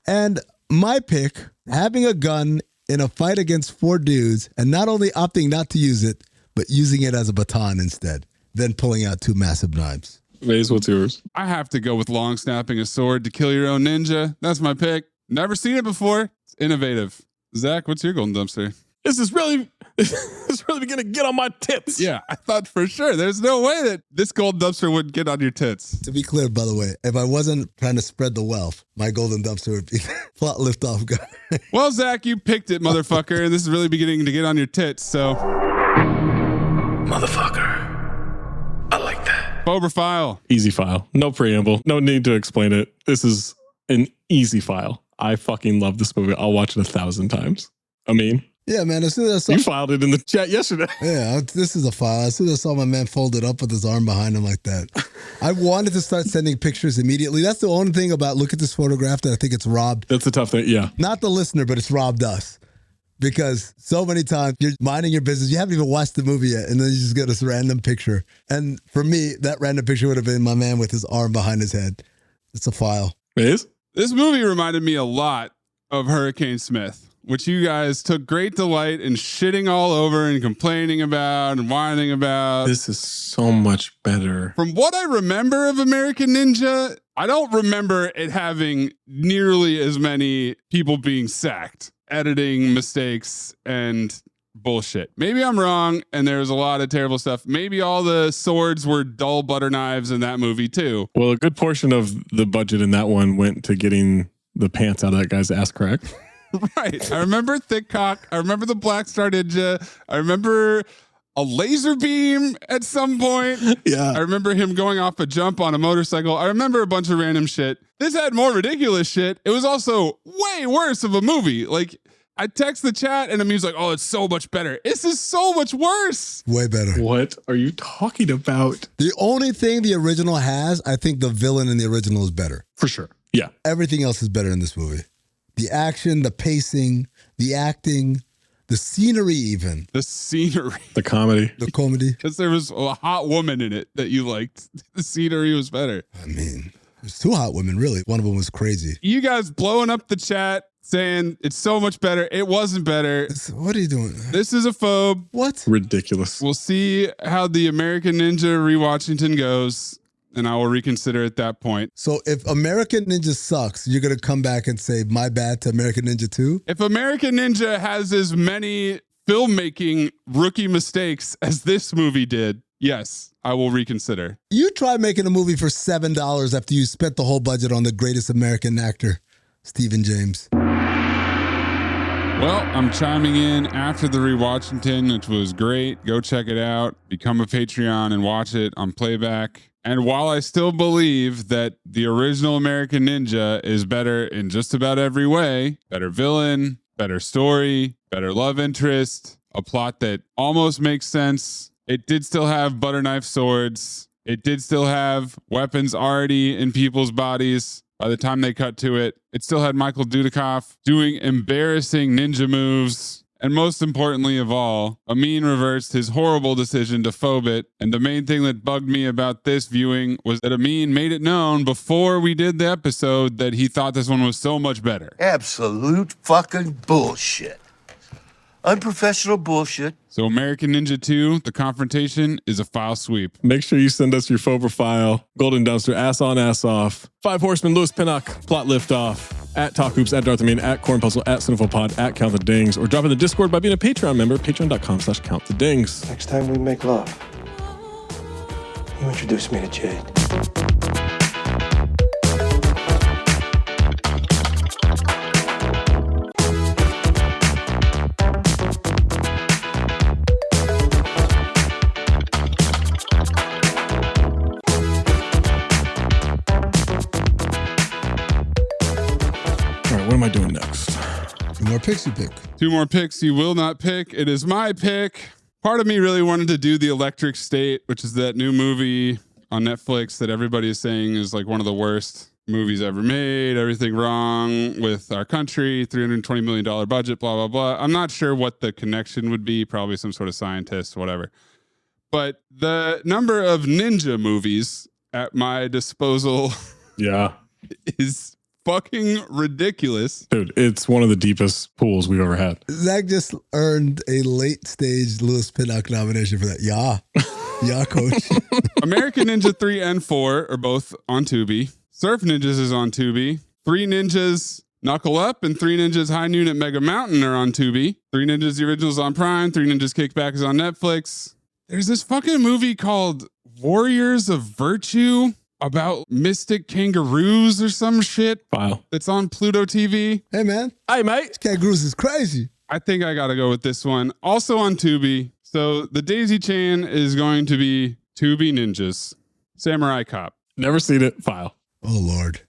And my pick, having a gun in a fight against 4 dudes and not only opting not to use it, but using it as a baton instead, then pulling out 2 massive knives. Maze, what's yours? I have to go with long snapping a sword to kill your own ninja. That's my pick. Never seen it before. It's innovative. Zach, what's your golden dumpster? This is really gonna get on my tits. Yeah, I thought for sure. There's no way that this golden dumpster would get on your tits. To be clear, by the way, if I wasn't trying to spread the wealth, my golden dumpster would be plot lift off guy. Well, Zach, you picked it, motherfucker, and this is really beginning to get on your tits, so. Motherfucker. I like that. Phober file. Easy file. No preamble. No need to explain it. This is an easy file. I fucking love this movie. I'll watch it 1,000 times. Amin? Yeah, man. As soon as I saw, you filed it in the chat yesterday. Yeah, this is a file. As soon as I saw my man folded up with his arm behind him like that, I wanted to start sending pictures immediately. That's the only thing about look at this photograph that I think it's robbed. That's the tough thing. Yeah. Not the listener, but it's robbed us. Because so many times you're minding your business, you haven't even watched the movie yet, and then you just get this random picture. And for me, that random picture would have been my man with his arm behind his head. It's a file. It is? This movie reminded me a lot of Hurricane Smith, which you guys took great delight in shitting all over and complaining about and whining about. This is so much better. From what I remember of American Ninja, I don't remember it having nearly as many people being sacked, editing mistakes and bullshit. Maybe I'm wrong and there's a lot of terrible stuff. Maybe all the swords were dull butter knives in that movie too. Well, a good portion of the budget in that one went to getting the pants out of that guy's ass crack. Right. I remember Thick Cock. I remember the Black Star Ninja. I remember a laser beam at some point. Yeah. I remember him going off a jump on a motorcycle. I remember a bunch of random shit. This had more ridiculous shit. It was also way worse of a movie. Like, I text the chat and Amin's like, oh, it's so much better. This is so much worse. Way better. What are you talking about? The only thing the original has, I think the villain in the original is better. For sure. Yeah. Everything else is better in this movie. The action, the pacing, the acting, the scenery even. The scenery. The comedy. The comedy. Because there was a hot woman in it that you liked. The scenery was better. I mean, there's 2 hot women, really. One of them was crazy. You guys blowing up the chat saying it's so much better. It wasn't better. What are you doing? This is a phobe. What? Ridiculous. We'll see how the American Ninja Rewatchington goes, and I will reconsider at that point. So if American Ninja sucks, you're going to come back and say, my bad to American Ninja 2? If American Ninja has as many filmmaking rookie mistakes as this movie did, yes, I will reconsider. You try making a movie for $7 after you spent the whole budget on the greatest American actor, Stephen James. Well, I'm chiming in after the Rewatchington, which was great. Go check it out. Become a Patreon and watch it on playback. And while I still believe that the original American Ninja is better in just about every way, better villain, better story, better love interest, a plot that almost makes sense, it did still have butter knife swords. It did still have weapons already in people's bodies by the time they cut to it. It still had Michael Dudikoff doing embarrassing ninja moves. And most importantly of all, Amin reversed his horrible decision to phobe it. And the main thing that bugged me about this viewing was that Amin made it known before we did the episode that he thought this one was so much better. Absolute fucking bullshit. Unprofessional bullshit. So American Ninja 2, The Confrontation, is a file sweep. Make sure you send us your Phober file, Golden Dumpster, ass on, ass off, 5 Horsemen, Louis Pinnock, plot lift off, at Talk Hoops, at Darth Amin, at Corn Puzzle, at Cinephobe, at Count the Dings, or drop in the Discord by being a Patreon member, patreon.com/countthedings. Next time we make love, you introduce me to Jade. Two more picks you pick. Two more picks you will not pick. It is my pick. Part of me really wanted to do The Electric State, which is that new movie on Netflix that everybody is saying is like one of the worst movies ever made. Everything wrong with our country, $320 million budget, blah, blah, blah. I'm not sure what the connection would be. Probably some sort of scientist, whatever. But the number of ninja movies at my disposal is fucking ridiculous. Dude, it's one of the deepest pools we've ever had. Zach just earned a late stage Lewis Pinnock nomination for that. Yeah, coach. American Ninja 3 and 4 are both on Tubi. Surf Ninjas is on Tubi. 3 Ninjas Knuckle Up and 3 Ninjas High Noon at Mega Mountain are on Tubi. 3 Ninjas The Originals on Prime. 3 Ninjas Kickback is on Netflix. There's this fucking movie called Warriors of Virtue about mystic kangaroos or some shit. File. It's on Pluto TV. Hey, man. Hey, mate. Kangaroos is crazy. I think I got to go with this one. Also on Tubi. So the daisy chain is going to be Tubi Ninjas. Samurai Cop. Never seen it. File. Oh, Lord.